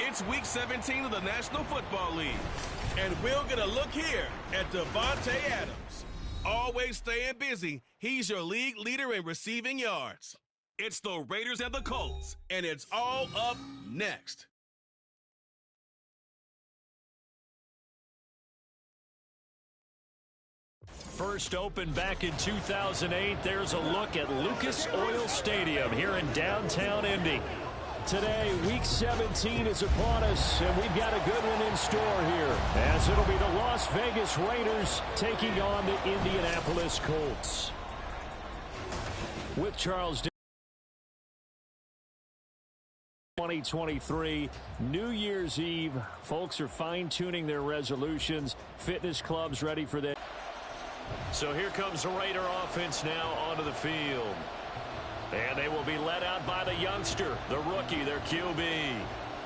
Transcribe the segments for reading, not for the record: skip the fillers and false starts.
It's Week 17 of the National Football League. And we'll get a look here at Devontae Adams. Always staying busy, he's your league leader in receiving yards. It's the Raiders and the Colts, and it's all up next. First opened back in 2008, there's a look at Lucas Oil Stadium here in downtown Indy. Today, Week 17 is upon us, and we've got a good one in store here, as it'll be the Las Vegas Raiders taking on the Indianapolis Colts. With Charles 2023, New Year's Eve, folks are fine-tuning their resolutions. Fitness clubs ready for that. So here comes the Raider offense now onto the field. And they will be led out by the youngster, the rookie, their QB.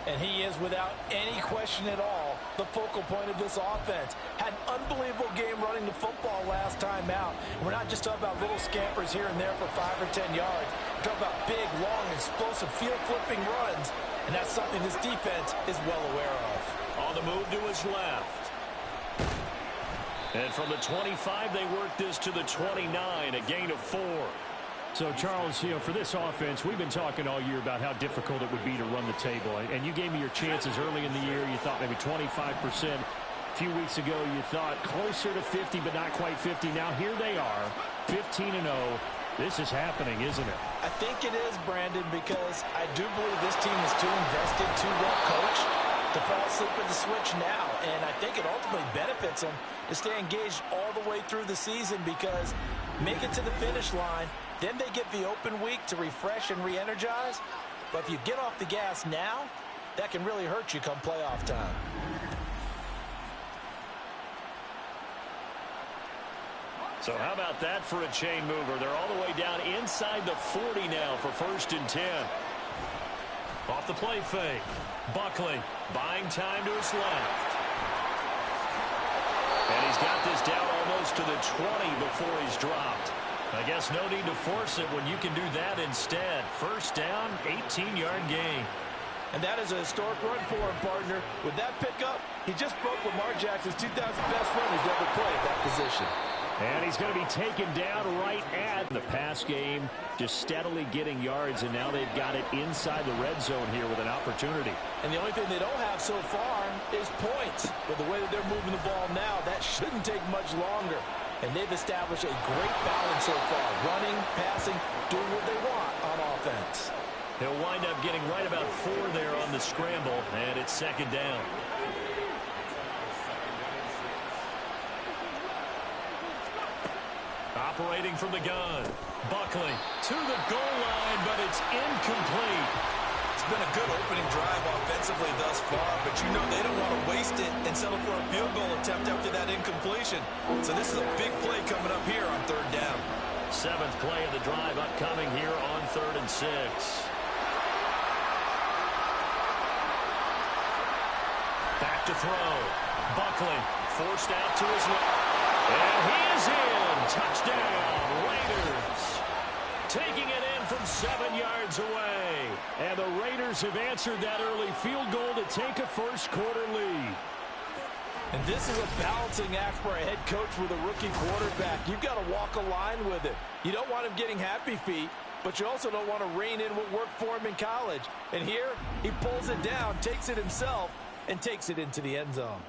And he is, without any question at all, the focal point of this offense. Had an unbelievable game running the football last time out. We're not just talking about little scampers here and there for 5 or 10 yards. We're talking about big, long, explosive, field-flipping runs. And that's something this defense is well aware of. On the move to his left. And from the 25, they work this to the 29, a gain of 4. So, Charles, for this offense, we've been talking all year about how difficult it would be to run the table. And you gave me your chances early in the year. You thought maybe 25%. A few weeks ago, you thought closer to 50, but not quite 50. Now, here they are, 15-0. This is happening, isn't it? I think it is, Brandon, because I do believe this team is too invested, too well coached to fall asleep at the switch now. And I think it ultimately benefits them to stay engaged all the way through the season, because make it to the finish line, then they get the open week to refresh and re-energize. But if you get off the gas now, that can really hurt you come playoff time. So how about that for a chain mover? They're all the way down inside the 40 now for 1st and 10. Off the play fake. Buckley buying time to his left. And he's got this down almost to the 20 before he's dropped. I guess no need to force it when you can do that instead. First down, 18-yard gain. And that is a historic run for him, partner. With that pickup, he just broke Lamar Jackson's 2,000 best runners ever played at that position. And he's going to be taken down right at the pass game, just steadily getting yards, and now they've got it inside the red zone here with an opportunity. And the only thing they don't have so far is points. But the way that they're moving the ball now, that shouldn't take much longer. And they've established a great balance so far, running, passing, doing what they want on offense. He'll wind up getting right about 4 there on the scramble, and it's 2nd down. Operating from the gun. Buckley to the goal line, but it's incomplete. It's been a good opening drive offensively thus far, but you know they don't want to waste it and settle for a field goal attempt after that incompletion. So this is a big play coming up here on 3rd down. 7th play of the drive upcoming here on 3rd and 6. Back to throw. Buckley forced out to his left. And he is in. Touchdown, Raiders. Taking it in from 7 yards away. And the Raiders have answered that early field goal to take a first-quarter lead. And this is a balancing act for a head coach with a rookie quarterback. You've got to walk a line with it. You don't want him getting happy feet, but you also don't want to rein in what worked for him in college. And here, he pulls it down, takes it himself, and takes it into the end zone.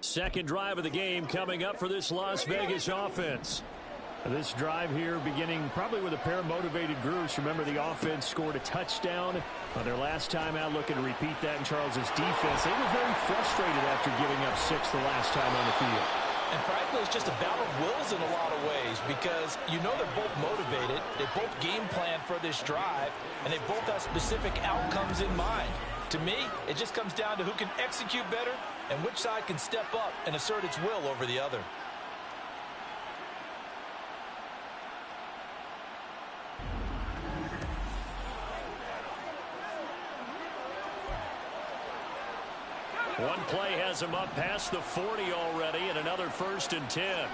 Second drive of the game coming up for this Las Vegas offense. This drive here beginning probably with a pair of motivated groups. Remember, the offense scored a touchdown on their last time out, looking to repeat that in Charles's defense. They were very frustrated after giving up 6 the last time on the field. And frankly, it's just a battle of wills in a lot of ways, because you know they're both motivated. They both game plan for this drive, and they both have specific outcomes in mind. To me, it just comes down to who can execute better and which side can step up and assert its will over the other. One play has him up past the 40 already, and another 1st and 10.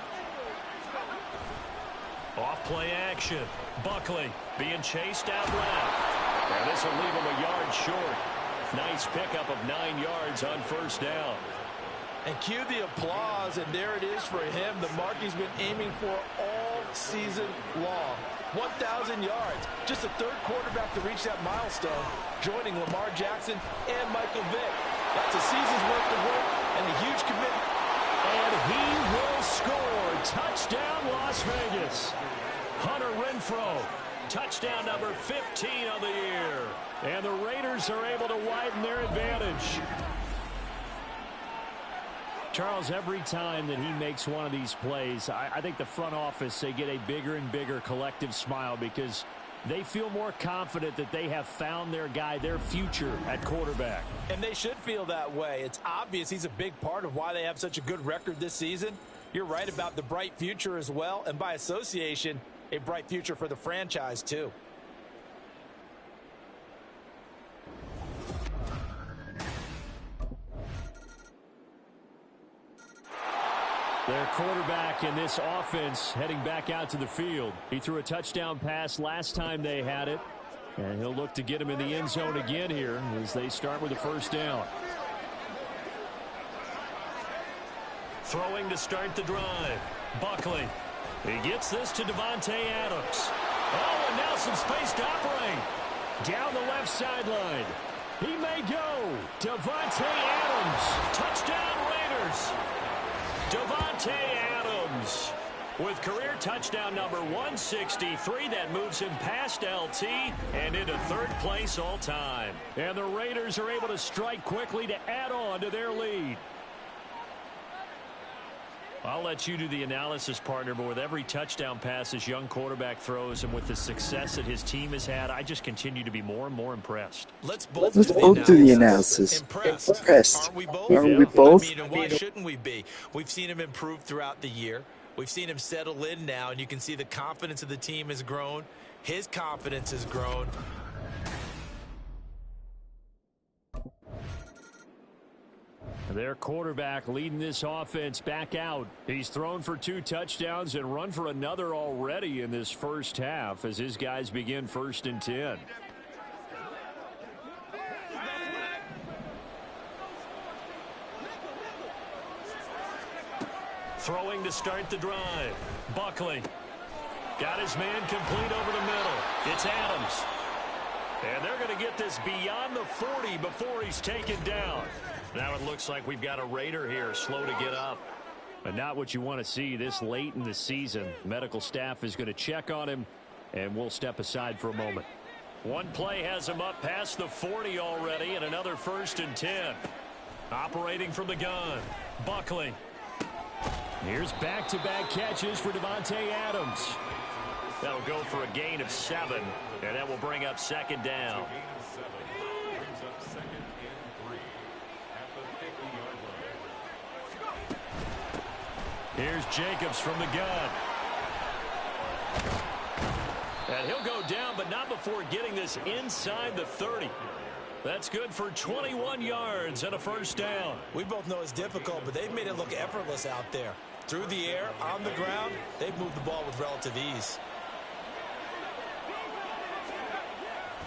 Off play action. Buckley being chased out left. And this will leave him a yard short. Nice pickup of 9 yards on 1st down. And cue the applause, and there it is for him. The mark he's been aiming for all season long. 1,000 yards. Just the 3rd quarterback to reach that milestone, joining Lamar Jackson and Michael Vick. That's a season's worth of work and a huge commitment. And he will score. Touchdown, Las Vegas. Hunter Renfrow. Touchdown number 15 of the year. And the Raiders are able to widen their advantage. Charles, every time that he makes one of these plays, I think the front office, they get a bigger and bigger collective smile because they feel more confident that they have found their guy, their future at quarterback. And they should feel that way. It's obvious he's a big part of why they have such a good record this season. You're right about the bright future as well, and by association, a bright future for the franchise too. Their quarterback in this offense heading back out to the field. He threw a touchdown pass last time they had it. And he'll look to get him in the end zone again here as they start with a 1st down. Throwing to start the drive. Buckley. He gets this to Davante Adams. Oh, and now some space to operate. Down the left sideline. He may go. Davante Adams. Touchdown Raiders. Davante Adams with career touchdown number 163. That moves him past LT and into 3rd place all time. And the Raiders are able to strike quickly to add on to their lead. I'll let you do the analysis, partner, but with every touchdown pass this young quarterback throws and with the success that his team has had, I just continue to be more and more impressed. Let's both do the analysis. Impressed. Aren't we both? Aren't we both? I mean, and why shouldn't we be? We've seen him improve throughout the year. We've seen him settle in now, and you can see the confidence of the team has grown. His confidence has grown. Their quarterback leading this offense back out. He's thrown for 2 touchdowns and run for another already in this 1st half as his guys begin 1st and 10. Throwing to start the drive. Buckley got his man complete over the middle. It's Adams. And they're going to get this beyond the 40 before he's taken down. Now it looks like we've got a Raider here, slow to get up. But not what you want to see this late in the season. Medical staff is going to check on him, and we'll step aside for a moment. One play has him up past the 40 already, and another 1st and 10. Operating from the gun, Buckley. Here's back-to-back catches for Davante Adams. That'll go for a gain of 7, and that will bring up 2nd down. Here's Jacobs from the gun. And he'll go down, but not before getting this inside the 30. That's good for 21 yards and a 1st down. We both know it's difficult, but they've made it look effortless out there. Through the air, on the ground, they've moved the ball with relative ease.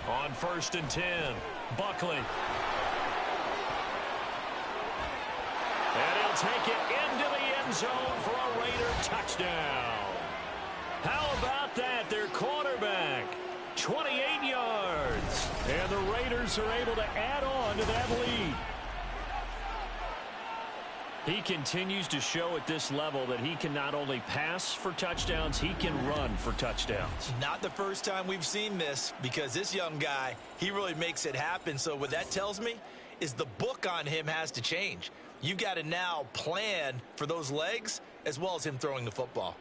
On 1st and 10, Buckley. And he'll take it into the end zone for a Raider touchdown. How about that? Their quarterback, 28 yards. And the Raiders are able to add on to that lead. He continues to show at this level that he can not only pass for touchdowns, he can run for touchdowns. Not the first time we've seen this, because this young guy, he really makes it happen. So what that tells me is the book on him has to change. You've got to now plan for those legs as well as him throwing the football.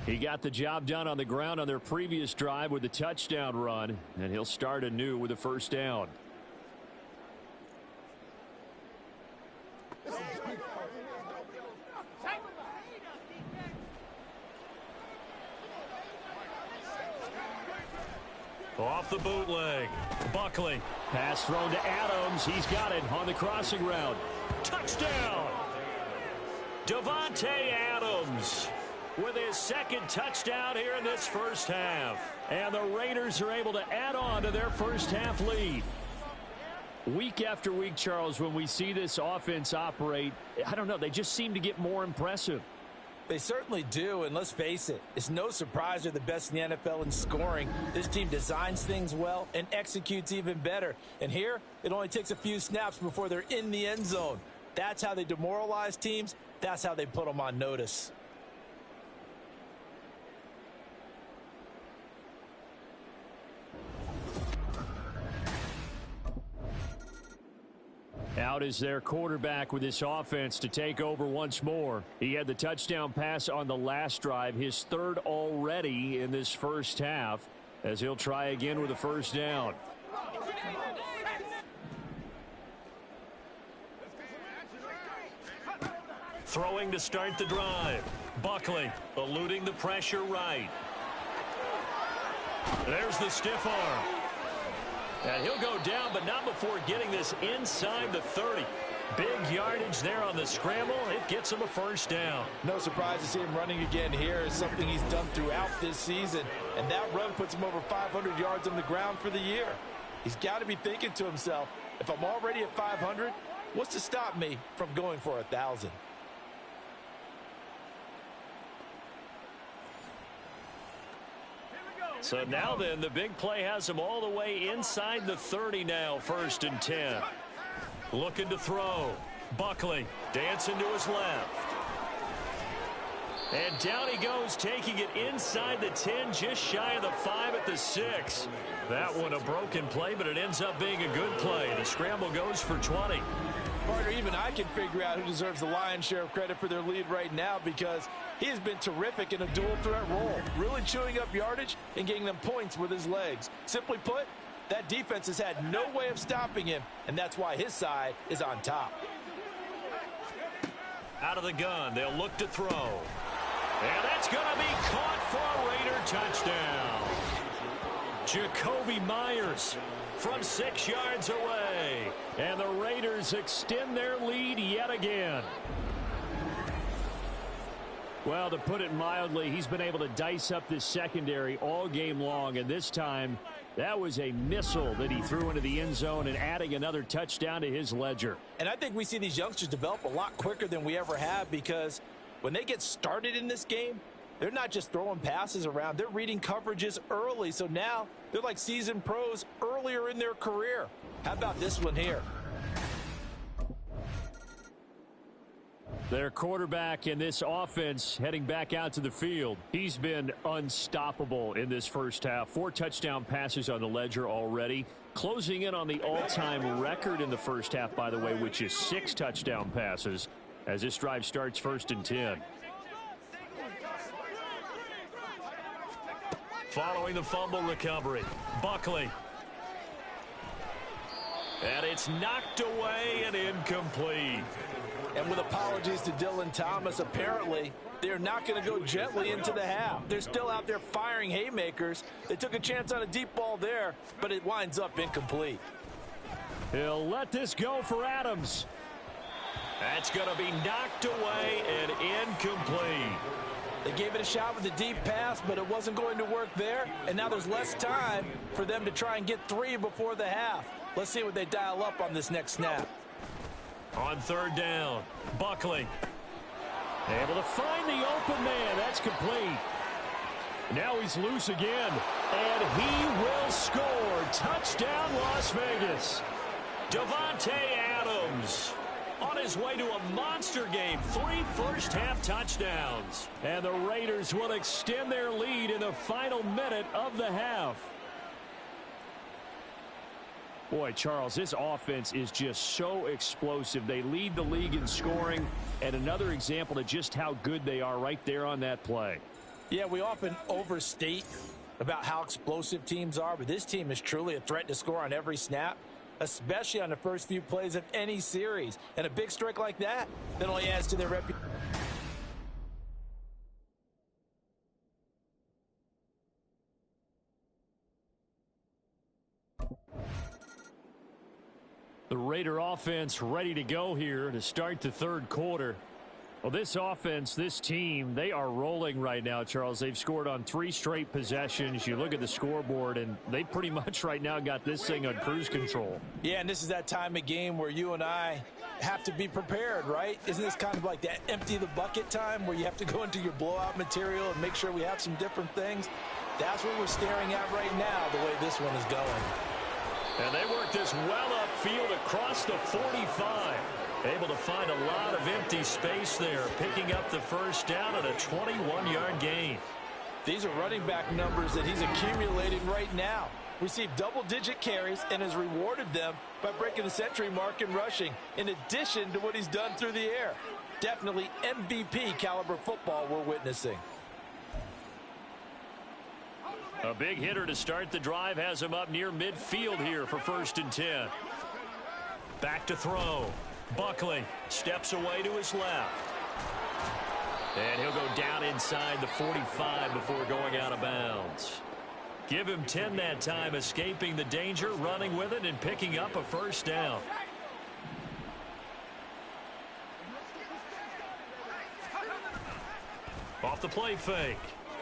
He got the job done on the ground on their previous drive with a touchdown run, and he'll start anew with a 1st down. Off the bootleg. Buckley. Pass thrown to Adams. He's got it on the crossing route. Touchdown! Davante Adams with his second touchdown here in this first half. And the Raiders are able to add on to their first half lead. Week after week, Charles, when we see this offense operate, I don't know, they just seem to get more impressive. They certainly do, and let's face it, it's no surprise they're the best in the NFL in scoring. This team designs things well and executes even better. And here, it only takes a few snaps before they're in the end zone. That's how they demoralize teams. That's how they put them on notice. Out is their quarterback with this offense to take over once more. He had the touchdown pass on the last drive, his third already in this first half, as he'll try again with a first down. Throwing to start the drive. Buckley eluding the pressure right. There's the stiff arm. And he'll go down, but not before getting this inside the 30. Big yardage there on the scramble. It gets him a first down. No surprise to see him running again here. Is something he's done throughout this season. And that run puts him over 500 yards on the ground for the year. He's got to be thinking to himself, if I'm already at 500, what's to stop me from going for 1,000? So now then, the big play has him all the way inside the 30 now, 1st and 10. Looking to throw. Buckley dancing to his left. And down he goes, taking it inside the 10, just shy of the 5 at the 6. That one a broken play, but it ends up being a good play. The scramble goes for 20. Partner, even I can figure out who deserves the lion's share of credit for their lead right now, because he has been terrific in a dual threat role, really chewing up yardage and getting them points with his legs. Simply put, that defense has had no way of stopping him, and that's why his side is on top. Out of the gun, they'll look to throw. And that's going to be caught for a Raider touchdown. Jacoby Myers from 6 yards away. And the Raiders extend their lead yet again. Well, to put it mildly, he's been able to dice up this secondary all game long. And this time, that was a missile that he threw into the end zone and adding another touchdown to his ledger. And I think we see these youngsters develop a lot quicker than we ever have, because when they get started in this game, they're not just throwing passes around. They're reading coverages early. So now they're like seasoned pros earlier in their career. How about this one here? Their quarterback in this offense heading back out to the field. He's been unstoppable in this first half. 4 touchdown passes on the ledger already. Closing in on the all-time record in the first half, by the way, which is 6 touchdown passes as this drive starts 1st and 10. Following the fumble recovery, Buckley. And it's knocked away and incomplete. And with apologies to Dylan Thomas, apparently they're not going to go gently into the half. They're still out there firing haymakers. They took a chance on a deep ball there, but it winds up incomplete. He'll let this go for Adams. That's going to be knocked away and incomplete. They gave it a shot with a deep pass, but it wasn't going to work there. And now there's less time for them to try and get 3 before the half. Let's see what they dial up on this next snap. On 3rd down, Buckley. Able to find the open man. That's complete. Now he's loose again. And he will score. Touchdown, Las Vegas. Davante Adams on his way to a monster game. 3 first-half touchdowns. And the Raiders will extend their lead in the final minute of the half. Boy, Charles, this offense is just so explosive. They lead the league in scoring, and another example of just how good they are right there on that play. Yeah, we often overstate about how explosive teams are, but this team is truly a threat to score on every snap, especially on the first few plays of any series. And a big strike like that only adds to their reputation. The Raider offense ready to go here to start the third quarter. Well, this offense, this team, they are rolling right now, Charles. They've scored on 3 straight possessions. You look at the scoreboard, and they pretty much right now got this thing on cruise control. Yeah, and this is that time of game where you and I have to be prepared, right? Isn't this kind of like that empty the bucket time where you have to go into your blowout material and make sure we have some different things? That's what we're staring at right now, the way this one is going. And they work this well upfield across the 45. Able to find a lot of empty space there, picking up the first down at a 21-yard gain. These are running back numbers that he's accumulating right now. Received double-digit carries and has rewarded them by breaking the century mark in rushing, in addition to what he's done through the air. Definitely MVP caliber football we're witnessing. A big hitter to start the drive has him up near midfield here for 1st and 10. Back to throw. Buckley steps away to his left. And he'll go down inside the 45 before going out of bounds. Give him 10 that time, escaping the danger, running with it, and picking up a first down. Off the play fake.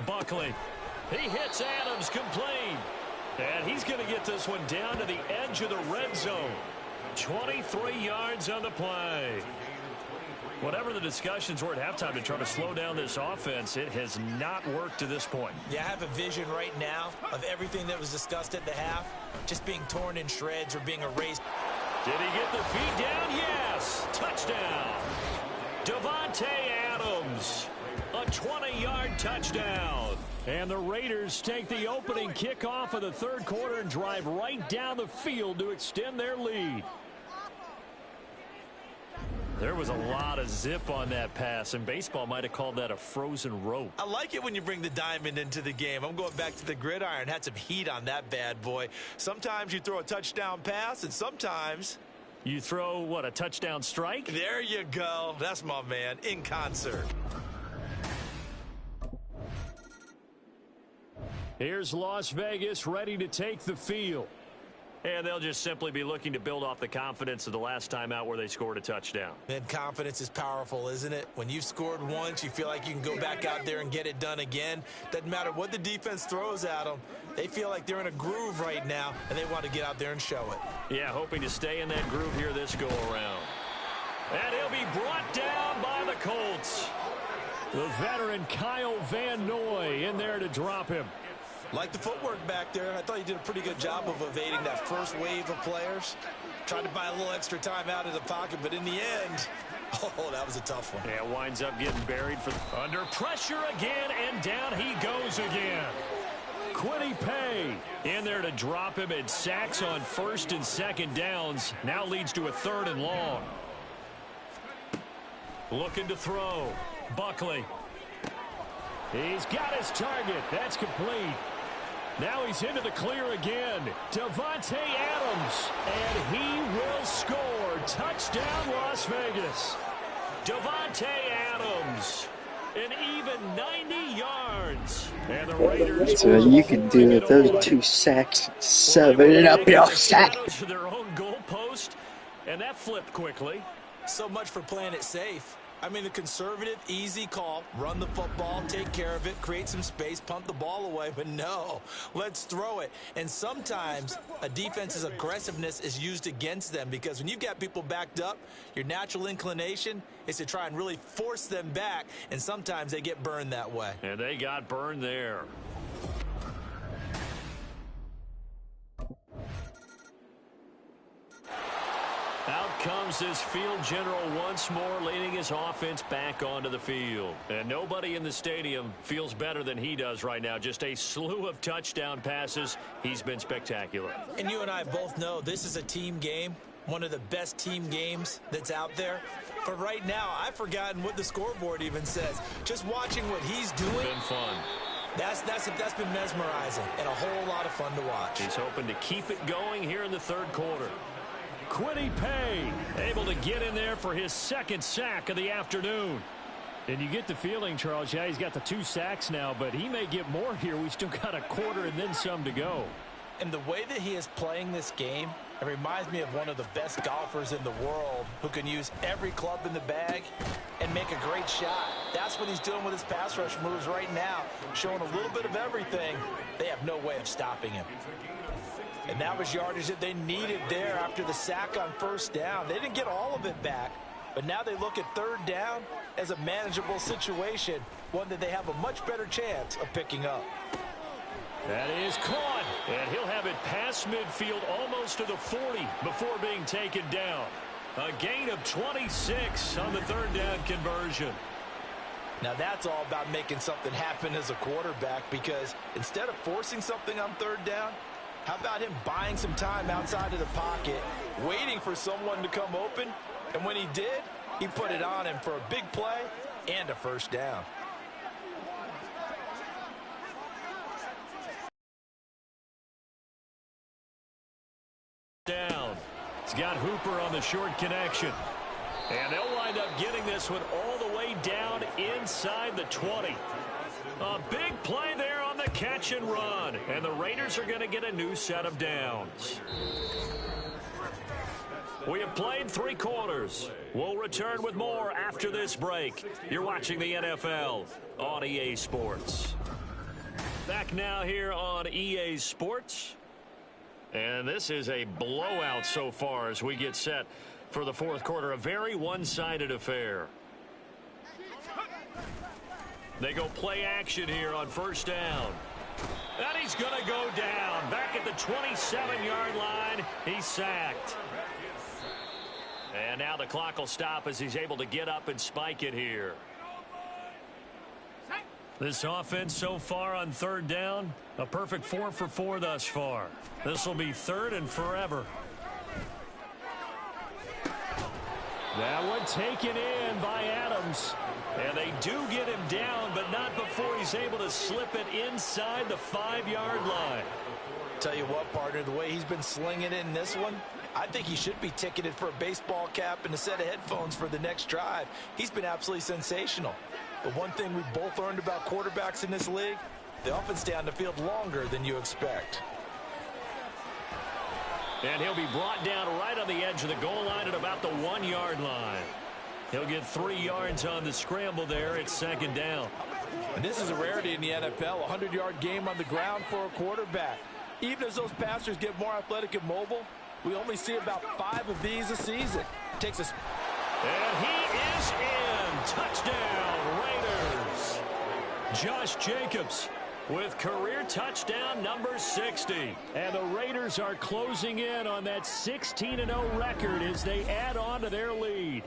Buckley. He hits Adams complete. And he's going to get this one down to the edge of the red zone. 23 yards on the play. Whatever the discussions were at halftime to try to slow down this offense, it has not worked to this point. Yeah, I have a vision right now of everything that was discussed at the half just being torn in shreds or being erased. Did he get the feed down? Yes. Touchdown. Davante Adams. A 20-yard touchdown. And the Raiders take the opening kickoff of the third quarter and drive right down the field to extend their lead. There was a lot of zip on that pass, and baseball might have called that a frozen rope. I like it when you bring the diamond into the game. I'm going back to the gridiron. Had some heat on that bad boy. Sometimes you throw a touchdown pass, and sometimes you throw, what, a touchdown strike? There you go. That's my man, in concert. Here's Las Vegas ready to take the field. And they'll just simply be looking to build off the confidence of the last time out where they scored a touchdown. And confidence is powerful, isn't it? When you've scored once, you feel like you can go back out there and get it done again. Doesn't matter what the defense throws at them. They feel like they're in a groove right now, and they want to get out there and show it. Yeah, hoping to stay in that groove here this go-around. And he'll be brought down by the Colts. The veteran Kyle Van Noy in there to drop him. Like the footwork back there, I thought he did a pretty good job of evading that first wave of players. Tried to buy a little extra time out of the pocket, but in the end, oh, that was a tough one. Yeah, winds up getting buried under pressure again, and down he goes again. Quiddy Pay in there to drop him, and sacks on 1st and 2nd downs. Now leads to a 3rd and long. Looking to throw. Buckley. He's got his target. That's complete. Now he's into the clear again. Davante Adams. And he will score. Touchdown, Las Vegas. Davante Adams. An even 90 yards. And the Raiders. That's what you can do with those 2 sacks. Seven it up your sack. To their own goal post. And that flipped quickly. So much for playing it safe. I mean, the conservative, easy call, run the football, take care of it, create some space, punt the ball away. But no, let's throw it. And sometimes a defense's aggressiveness is used against them because when you've got people backed up, your natural inclination is to try and really force them back. And sometimes they get burned that way. And they got burned there. Out comes this field general once more, leading his offense back onto the field. And nobody in the stadium feels better than he does right now. Just a slew of touchdown passes. He's been spectacular. And you and I both know this is a team game, one of the best team games that's out there. But right now, I've forgotten what the scoreboard even says. Just watching what he's doing. It's been fun. That's been mesmerizing and a whole lot of fun to watch. He's hoping to keep it going here in the third quarter. Quiddy Pay able to get in there for his 2nd sack of the afternoon. And you get the feeling, Charles, yeah, he's got the 2 sacks now, but he may get more here. We still got a quarter and then some to go. And the way that he is playing this game, it reminds me of one of the best golfers in the world who can use every club in the bag and make a great shot. That's what he's doing with his pass rush moves right now, showing a little bit of everything. They have no way of stopping him. And that was yardage that they needed there after the sack on first down. They didn't get all of it back, but now they look at third down as a manageable situation, one that they have a much better chance of picking up. That is caught, and he'll have it past midfield almost to the 40 before being taken down. A gain of 26 on the third down conversion. Now that's all about making something happen as a quarterback, because instead of forcing something on third down, how about him buying some time outside of the pocket, waiting for someone to come open, and when he did, he put it on him for a big play and a first down. Down. He's got Hooper on the short connection. And they'll wind up getting this one all the way down inside the 20. A big play there on the catch and run. And the Raiders are going to get a new set of downs. We have played 3 quarters. We'll return with more after this break. You're watching the NFL on EA Sports. Back now here on EA Sports. And this is a blowout so far as we get set for the fourth quarter. A very one-sided affair. They go play action here on first down. And he's going to go down. Back at the 27-yard line, he's sacked. And now the clock will stop as he's able to get up and spike it here. This offense so far on third down, a perfect 4 for 4 thus far. This will be third and forever. That one taken in by Adams. And they do get him down, but not before he's able to slip it inside the 5-yard line. Tell you what, partner, the way he's been slinging it in this one, I think he should be ticketed for a baseball cap and a set of headphones for the next drive. He's been absolutely sensational. But one thing we've both learned about quarterbacks in this league, they often stay on the field longer than you expect. And he'll be brought down right on the edge of the goal line at about the 1-yard line. He'll get 3 yards on the scramble there. It's second down. And this is a rarity in the NFL, a 100-yard game on the ground for a quarterback. Even as those passers get more athletic and mobile, we only see about 5 of these a season. Takes a... And he is in. Touchdown, Raiders. Josh Jacobs with career touchdown number 60. And the Raiders are closing in on that 16-0 record as they add on to their lead.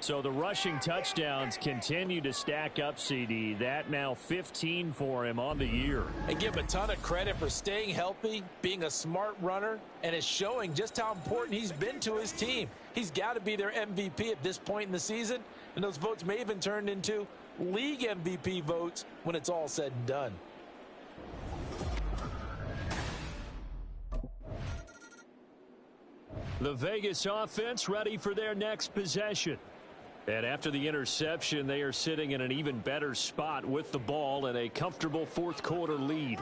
So the rushing touchdowns continue to stack up, CD. That now 15 for him on the year. And give him a ton of credit for staying healthy, being a smart runner, and it's showing just how important he's been to his team. He's got to be their MVP at this point in the season, and those votes may even turn into league MVP votes when it's all said and done. The Vegas offense ready for their next possession. And after the interception, they are sitting in an even better spot with the ball and a comfortable fourth quarter lead.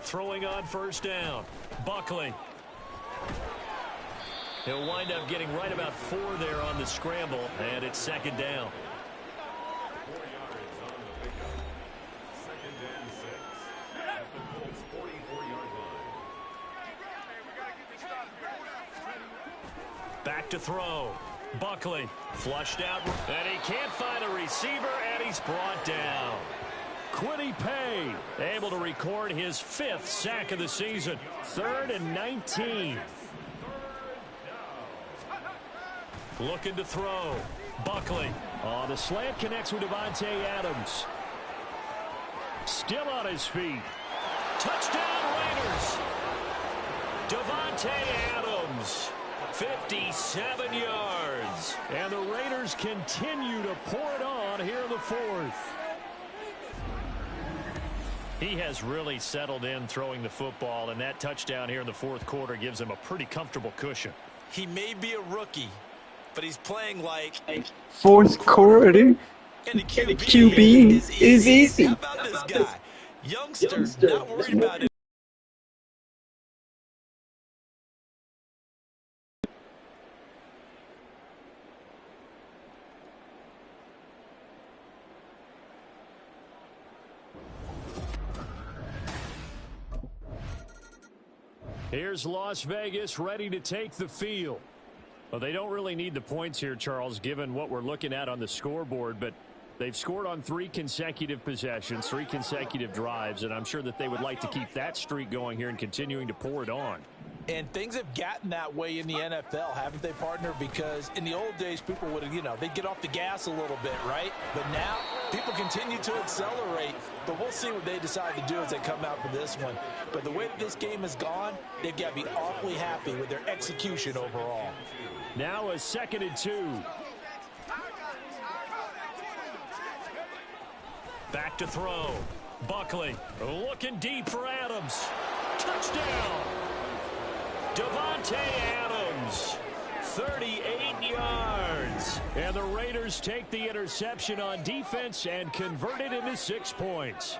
Throwing on first down, Buckley. He'll wind up getting right about 4 there on the scramble, and it's second down. Back to throw. Buckley flushed out, and he can't find a receiver, and he's brought down. Quiddy Pay able to record his 5th sack of the season. 3rd and 19. Looking to throw. Buckley. Oh, the slant connects with Davante Adams. Still on his feet. Touchdown Raiders. Davante Adams. 57 yards. And the Raiders continue to pour it on here in the fourth. He has really settled in throwing the football, and that touchdown here in the fourth quarter gives him a pretty comfortable cushion. He may be a rookie, but he's playing like fourth quarter. And the QB is easy. How about this guy? Youngster, not worried about it. Here's Las Vegas ready to take the field. Well, they don't really need the points here, Charles, given what we're looking at on the scoreboard, but they've scored on 3 consecutive possessions, 3 consecutive drives, and I'm sure that they would like to keep that streak going here and continuing to pour it on. And things have gotten that way in the NFL, haven't they, partner? Because in the old days, people would, they'd get off the gas a little bit, right? But now, people continue to accelerate. But we'll see what they decide to do as they come out for this one. But the way that this game has gone, they've got to be awfully happy with their execution overall. Now a 2nd and 2. Back to throw. Buckley looking deep for Adams. Touchdown. Davante Adams, 38 yards. And the Raiders take the interception on defense and convert it into 6 points.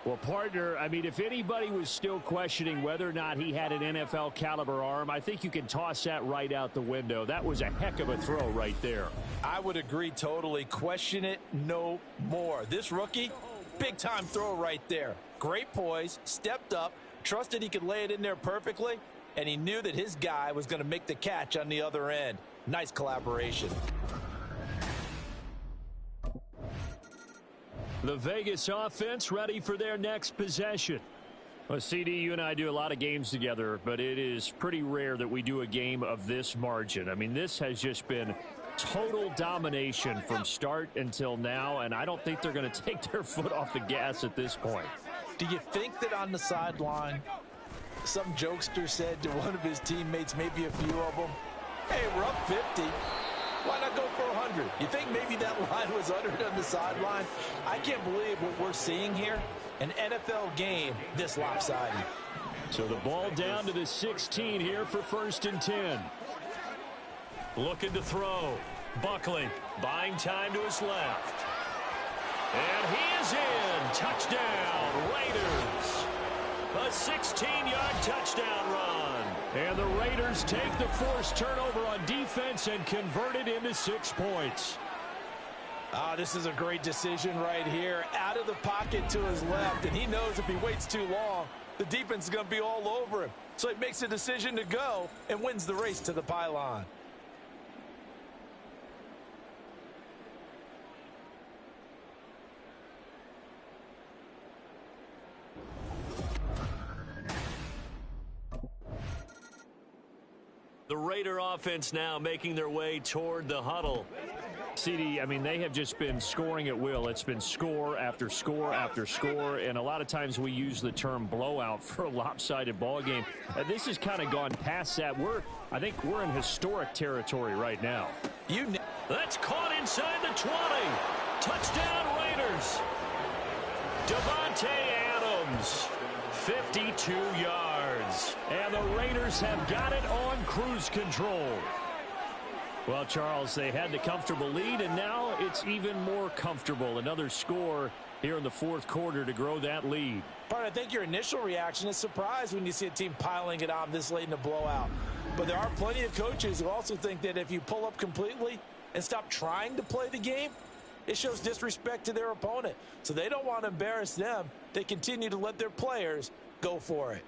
Well, partner, I mean, if anybody was still questioning whether or not he had an NFL caliber arm, I think you can toss that right out the window. That was a heck of a throw right there. I would agree totally. Question it no more. This rookie, big-time throw right there. Great poise, stepped up, trusted he could lay it in there perfectly, and he knew that his guy was going to make the catch on the other end. Nice collaboration. The Vegas offense ready for their next possession. Well, CD, you and I do a lot of games together, but it is pretty rare that we do a game of this margin. I mean, this has just been total domination from start until now, and I don't think they're going to take their foot off the gas at this point. Do you think that on the sideline, some jokester said to one of his teammates, maybe a few of them, hey, we're up 50. Why not go for 100? You think maybe that line was uttered on the sideline? I can't believe what we're seeing here. An NFL game this lopsided. So the ball down to the 16 here for 1st and 10. Looking to throw. Buckley buying time to his left. And he is in. Touchdown, Raiders. A 16-yard touchdown run. And the Raiders take the forced turnover on defense and convert it into 6 points. This is a great decision right here. Out of the pocket to his left, and he knows if he waits too long, the defense is going to be all over him. So he makes a decision to go and wins the race to the pylon. The Raider offense now making their way toward the huddle. CD, I mean, they have just been scoring at will. It's been score after score after score, and a lot of times we use the term blowout for a lopsided ball game. This has kind of gone past that. I think we're in historic territory right now. That's caught inside the 20. Touchdown, Raiders. Davante Adams, 52 yards. And the Raiders have got it on cruise control. Well, Charles, they had the comfortable lead, and now it's even more comfortable. Another score here in the fourth quarter to grow that lead. But I think your initial reaction is surprise when you see a team piling it on this late in the blowout. But there are plenty of coaches who also think that if you pull up completely and stop trying to play the game, it shows disrespect to their opponent. So they don't want to embarrass them. They continue to let their players go for it.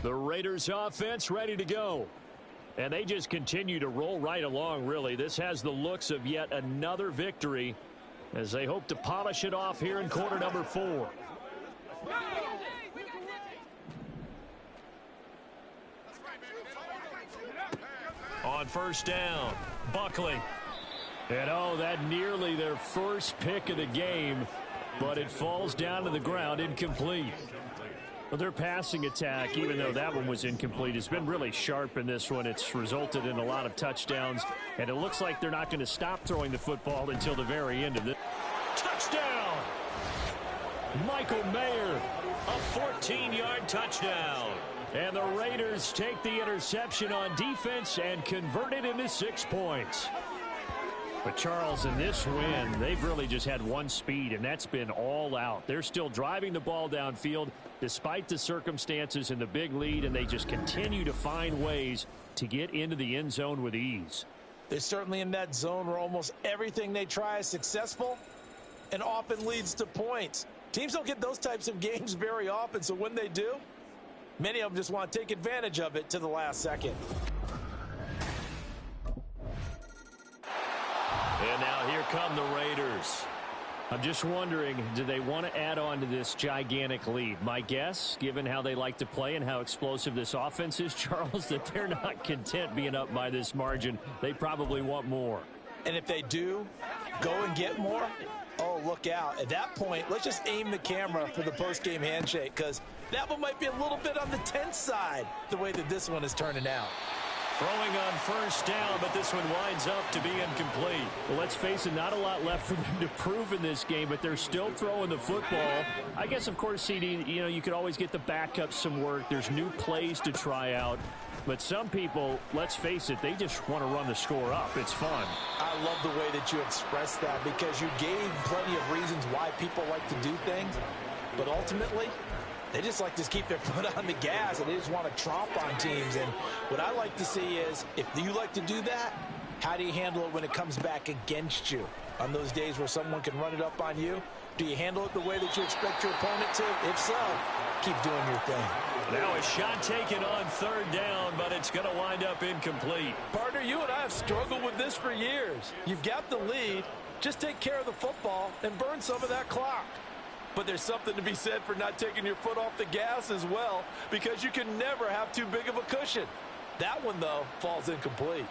The Raiders offense ready to go. And they just continue to roll right along, really. This has the looks of yet another victory as they hope to polish it off here in quarter number 4. On first down, Buckley. And that nearly their first pick of the game, but it falls down to the ground incomplete. Well, their passing attack, even though that one was incomplete, has been really sharp in this one. It's resulted in a lot of touchdowns, and it looks like they're not going to stop throwing the football until the very end of this. Touchdown! Michael Mayer, a 14-yard touchdown. And the Raiders take the interception on defense and convert it into 6 points. But Charles, in this win, they've really just had one speed, and that's been all out. They're still driving the ball downfield despite the circumstances and the big lead, and they just continue to find ways to get into the end zone with ease. They're certainly in that zone where almost everything they try is successful and often leads to points. Teams don't get those types of games very often, so when they do, many of them just want to take advantage of it to the last second. And now here come the Raiders. I'm just wondering, do they want to add on to this gigantic lead? My guess, given how they like to play and how explosive this offense is, Charles, that they're not content being up by this margin. They probably want more. And if they do go and get more, oh, look out. At that point, let's just aim the camera for the post-game handshake, because that one might be a little bit on the tense side, the way that this one is turning out. Throwing on first down, but this one winds up to be incomplete. Well, let's face it, not a lot left for them to prove in this game, but they're still throwing the football. I guess, of course, CD, you could always get the backup some work. There's new plays to try out. But some people, let's face it, they just want to run the score up. It's fun. I love the way that you expressed that, because you gave plenty of reasons why people like to do things. But ultimately, they just like to keep their foot on the gas, and they just want to tromp on teams. And what I like to see is, if you like to do that, how do you handle it when it comes back against you? On those days where someone can run it up on you, do you handle it the way that you expect your opponent to? If so, keep doing your thing. Now a shot taken on third down, but it's going to wind up incomplete. Partner, you and I have struggled with this for years. You've got the lead. Just take care of the football and burn some of that clock. But there's something to be said for not taking your foot off the gas as well, because you can never have too big of a cushion. That one, though, falls incomplete.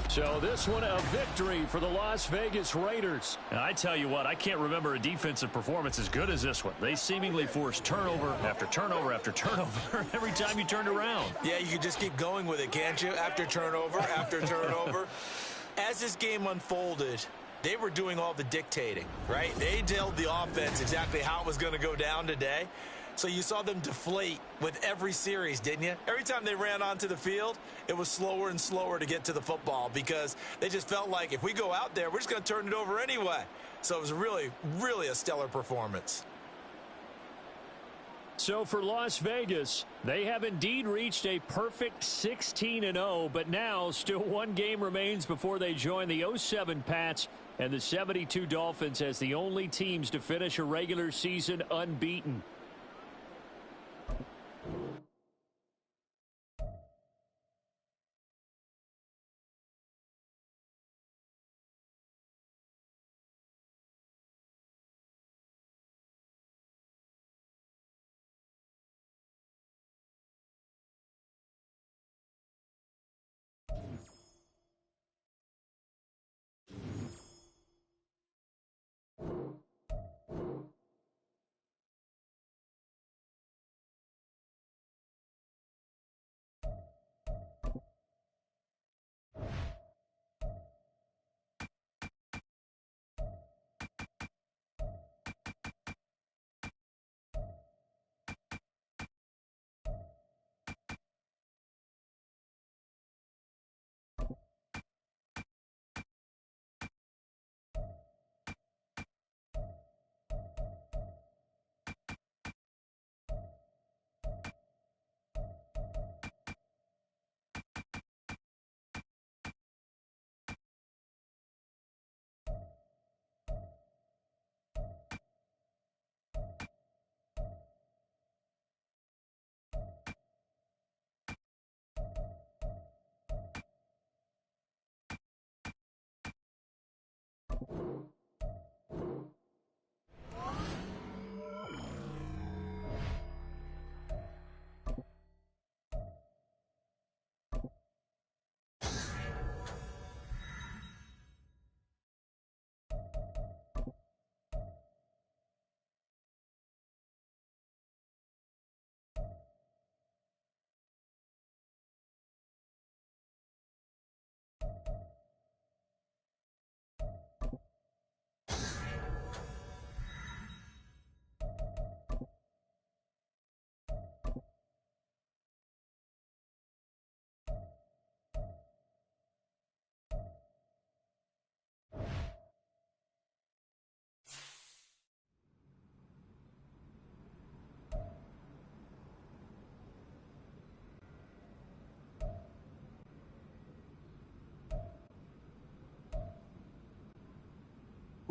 So this one a victory for the Las Vegas Raiders. And I tell you what, I can't remember a defensive performance as good as this one. They seemingly forced turnover after turnover after turnover every time you turned around. Yeah, you can just keep going with it, can't you? After turnover, after turnover. As this game unfolded, they were doing all the dictating, right? They told the offense exactly how it was going to go down today. So you saw them deflate with every series, didn't you? Every time they ran onto the field, it was slower and slower to get to the football, because they just felt like if we go out there, we're just going to turn it over anyway. So it was really, really a stellar performance. So for Las Vegas, they have indeed reached a perfect 16-0, but now still one game remains before they join the 07 Pats and the 72 Dolphins as the only teams to finish a regular season unbeaten.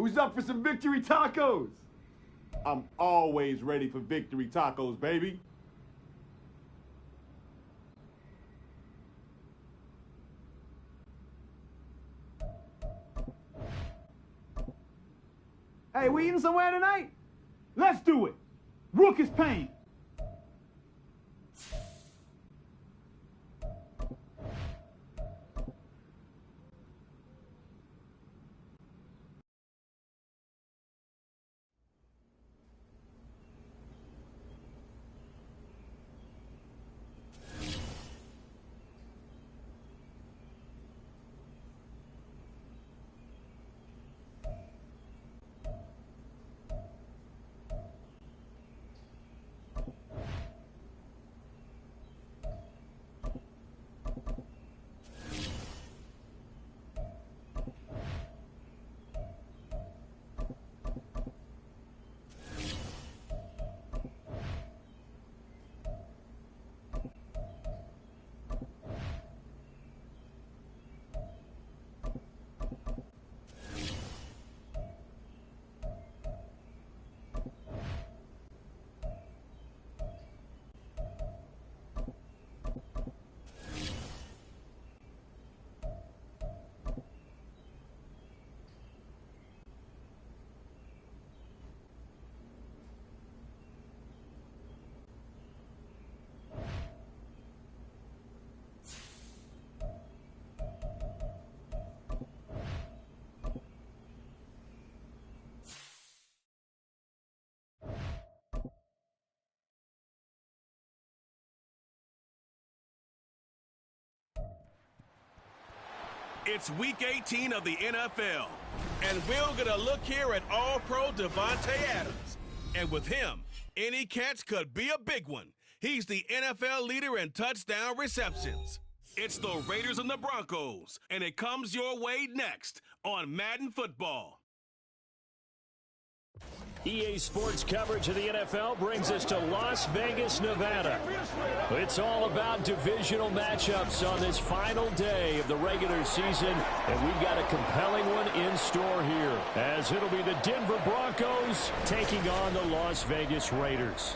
Who's up for some victory tacos? I'm always ready for victory tacos, baby. Hey, we eating somewhere tonight? Let's do it. Rook is paying. It's Week 18 of the NFL, and we're going to look here at All-Pro Davante Adams. And with him, any catch could be a big one. He's the NFL leader in touchdown receptions. It's the Raiders and the Broncos, and it comes your way next on Madden Football. EA Sports coverage of the NFL brings us to Las Vegas, Nevada. It's all about divisional matchups on this final day of the regular season, and we've got a compelling one in store here, as it'll be the Denver Broncos taking on the Las Vegas Raiders.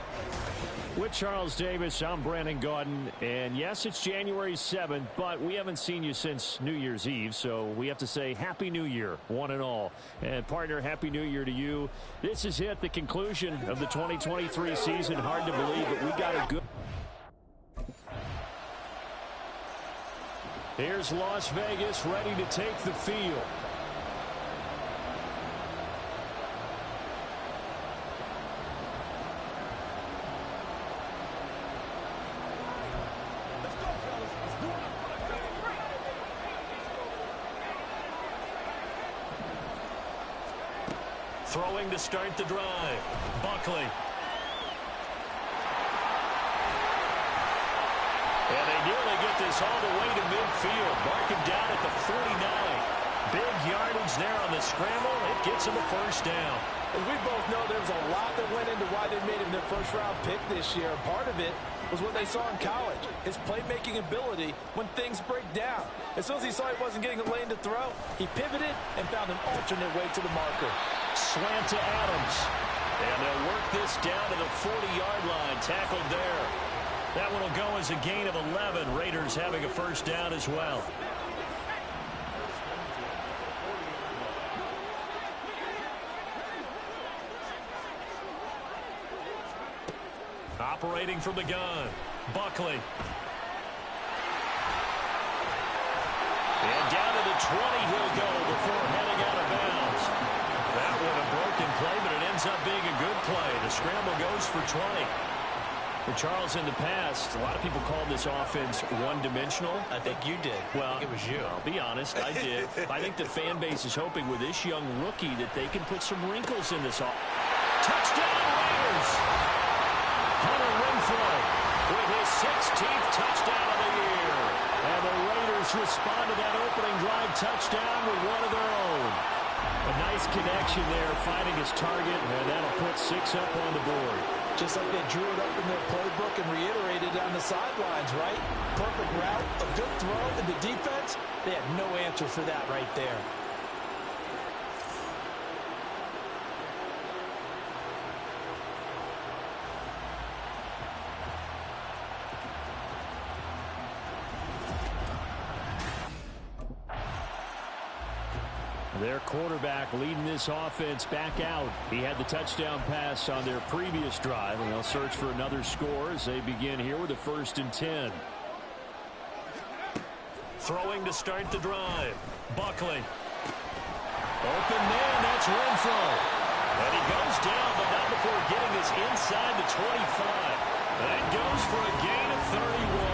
With Charles Davis, I'm Brandon Gaudin, and yes, it's January 7th, but we haven't seen you since New Year's Eve, so we have to say Happy New Year, one and all. And partner, Happy New Year to you. This is it, the conclusion of the 2023 season. Hard to believe, but we got a good... Here's Las Vegas ready to take the field. Throwing to start the drive. Buckley. And they nearly get this all the way to midfield. Mark him down at the 49. Big yardage there on the scramble. It gets him a first down. As we both know, there was a lot that went into why they made him their first-round pick this year. Part of it was what they saw in college, his playmaking ability when things break down. As soon as he saw he wasn't getting a lane to throw, he pivoted and found an alternate way to the marker. Slant to Adams. And they'll work this down to the 40-yard line. Tackled there. That one will go as a gain of 11. Raiders having a first down as well. Operating from the gun. Buckley. And down to the 20 he'll go before heading out of bounds. That one a broken play, but it ends up being a good play. The scramble goes for 20. For Charles, in the past, a lot of people called this offense one-dimensional. I think you did. Well, I think it was you. I'll be honest, I did. I think the fan base is hoping with this young rookie that they can put some wrinkles in this offense. Touchdown, Raiders! Hunter Renfrow with his 16th touchdown of the year. And the Raiders respond to that opening drive touchdown with one of their own. A nice connection there, finding his target, and that'll put 6 up on the board. Just like they drew it up in their playbook and reiterated on the sidelines, right? Perfect route, a good throw, and the defense, they had no answer for that right there. Their quarterback leading this offense back out. He had the touchdown pass on their previous drive, and they'll search for another score as they begin here with a 1st and 10. Throwing to start the drive. Buckley. Open man, that's Renfro. And he goes down, but not before getting this inside the 25. That goes for a gain of 31.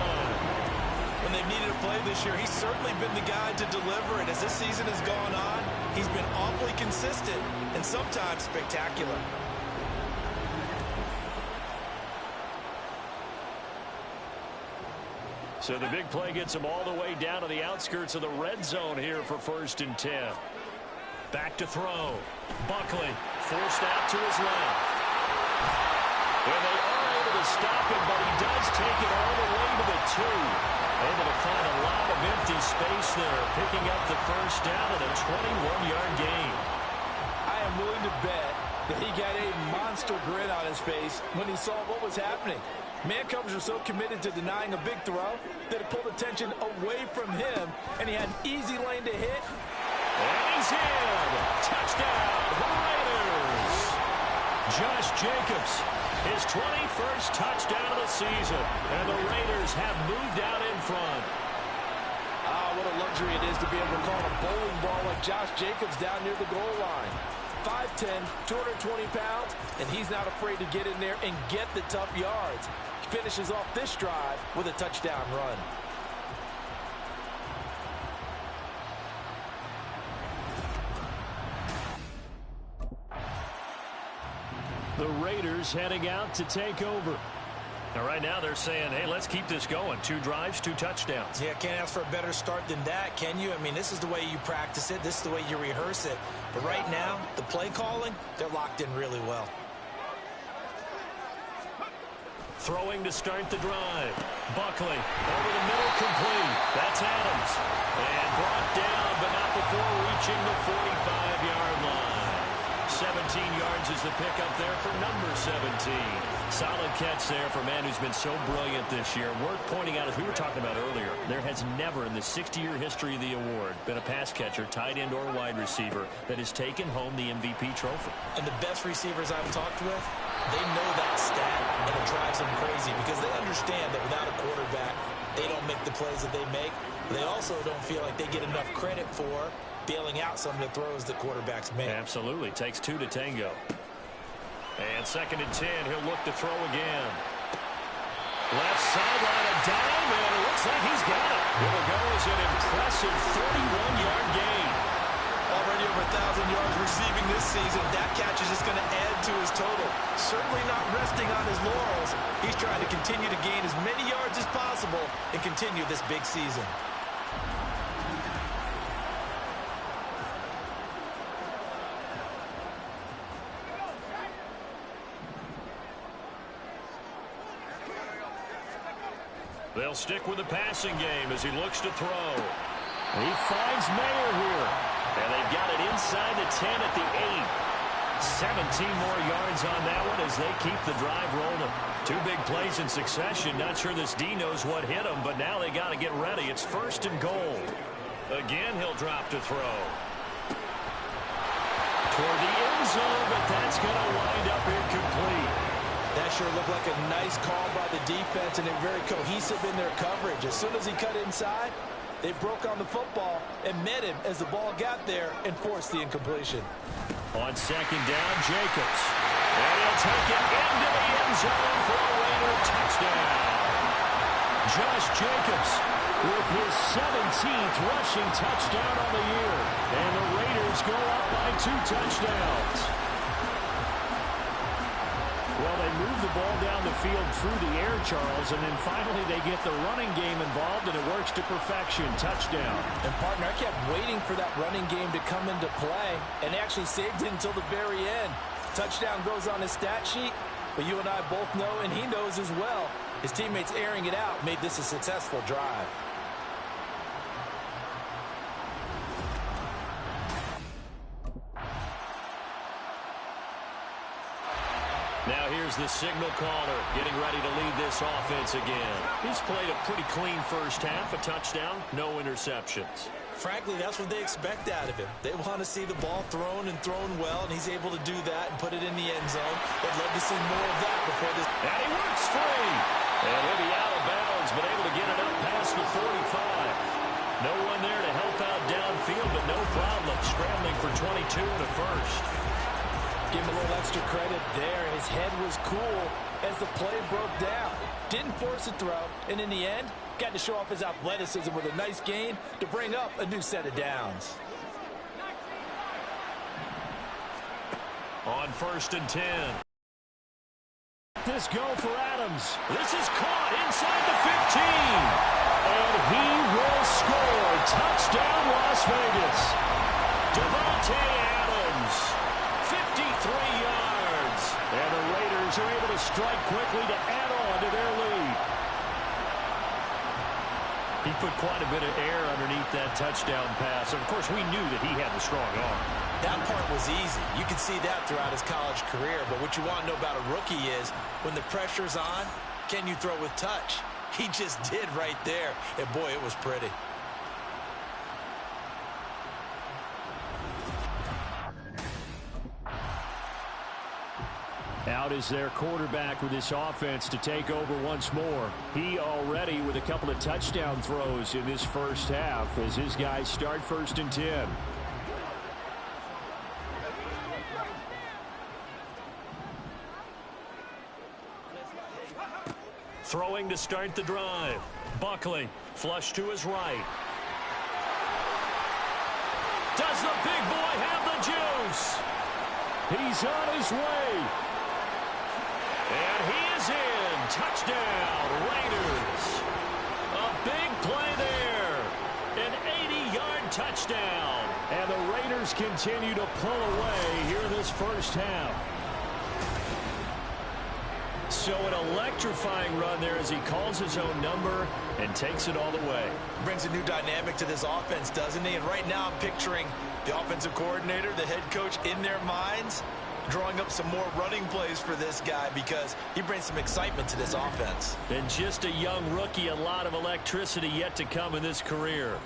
When they've needed a play this year, he's certainly been the guy to deliver it. As this season has gone on, he's been awfully consistent and sometimes spectacular. So the big play gets him all the way down to the outskirts of the red zone here for 1st and 10. Back to throw. Buckley forced out to his left. And they are able to stop him, but he does take it all the way to the 2. Able to find a lot of empty space there, picking up the 1st down at a 21-yard gain. I am willing to bet that he got a monster grin on his face when he saw what was happening. Man coverage was so committed to denying a big throw that it pulled attention away from him, and he had an easy lane to hit. And he's in. Touchdown, Raiders. Josh Jacobs, his 21st touchdown of the season, and the Raiders have moved out in front. What a luxury it is to be able to call a bowling ball like Josh Jacobs down near the goal line. 5'10", 220 pounds, and he's not afraid to get in there and get the tough yards. He finishes off this drive with a touchdown run. The Raiders heading out to take over. Now, right now they're saying, hey, let's keep this going. 2 drives, 2 touchdowns. Yeah, can't ask for a better start than that, can you? I mean, this is the way you practice it. This is the way you rehearse it. But right now, the play calling, they're locked in really well. Throwing to start the drive. Buckley over the middle, complete. That's Adams. And brought down, but not before reaching the 45-yard line. 17 yards is the pickup there for number 17. Solid catch there for a man who's been so brilliant this year. Worth pointing out, as we were talking about earlier, there has never in the 60-year history of the award been a pass catcher, tight end, or wide receiver that has taken home the MVP trophy. And the best receivers I've talked with, they know that stat, and it drives them crazy because they understand that without a quarterback, they don't make the plays that they make. They also don't feel like they get enough credit for bailing out some of the throws that quarterbacks make. Absolutely. Takes 2 to tango. And 2nd and 10, he'll look to throw again. Left sideline, a dime, and it looks like he's got it. It'll go as an impressive 31-yard gain. Already over 1,000 yards receiving this season. That catch is just going to add to his total. Certainly not resting on his laurels. He's trying to continue to gain as many yards as possible and continue this big season. They'll stick with the passing game as he looks to throw. He finds Mayer here. And they've got it inside the 10 at the 8. 17 more yards on that one as they keep the drive rolling. 2 big plays in succession. Not sure this D knows what hit him, but now they got to get ready. It's 1st and goal. Again, he'll drop to throw. Toward the end zone, but that's going to wind up incomplete. That sure looked like a nice call by the defense, and they're very cohesive in their coverage. As soon as he cut inside, they broke on the football and met him as the ball got there and forced the incompletion. On 2nd down, Jacobs. And he'll take it into the end zone for a Raider touchdown. Josh Jacobs with his 17th rushing touchdown on the year. And the Raiders go up by 2 touchdowns. Well, they move the ball down the field through the air, Charles, and then finally they get the running game involved, and it works to perfection. Touchdown. And, partner, I kept waiting for that running game to come into play and actually saved it until the very end. Touchdown goes on his stat sheet, but you and I both know, and he knows as well, his teammates airing it out made this a successful drive. Now here's the signal caller getting ready to lead this offense again. He's played a pretty clean first half, a touchdown, no interceptions. Frankly, that's what they expect out of him. They want to see the ball thrown and thrown well, and he's able to do that and put it in the end zone. They'd love to see more of that before this. And he works free. And he'll be out of bounds, but able to get it up past the 45. No one there to help out downfield, but no problem scrambling for 22 and a first. Give him a little extra credit there. His head was cool as the play broke down. Didn't force a throw, and in the end, got to show off his athleticism with a nice gain to bring up a new set of downs. On 1st and 10. This go for Adams. This is caught inside the 15. And he will score. Touchdown, Las Vegas. Davante Adams, 53 yards. And the Raiders are able to strike quickly to add on to their lead. He put quite a bit of air underneath that touchdown pass. Of course, we knew that he had the strong arm. That part was easy. You can see that throughout his college career. But what you want to know about a rookie is when the pressure's on, can you throw with touch? He just did right there. And, boy, it was pretty. Out is their quarterback with this offense to take over once more. He already with a couple of touchdown throws in this first half as his guys start 1st and 10. Throwing to start the drive. Buckley, flush to his right. Does the big boy have the juice? He's on his way. And he is in. Touchdown, Raiders. A big play there. An 80-yard touchdown. And the Raiders continue to pull away here in this first half. So an electrifying run there as he calls his own number and takes it all the way. Brings a new dynamic to this offense, doesn't he? And right now I'm picturing the offensive coordinator, the head coach in their minds, drawing up some more running plays for this guy because he brings some excitement to this offense. And just a young rookie, a lot of electricity yet to come in this career.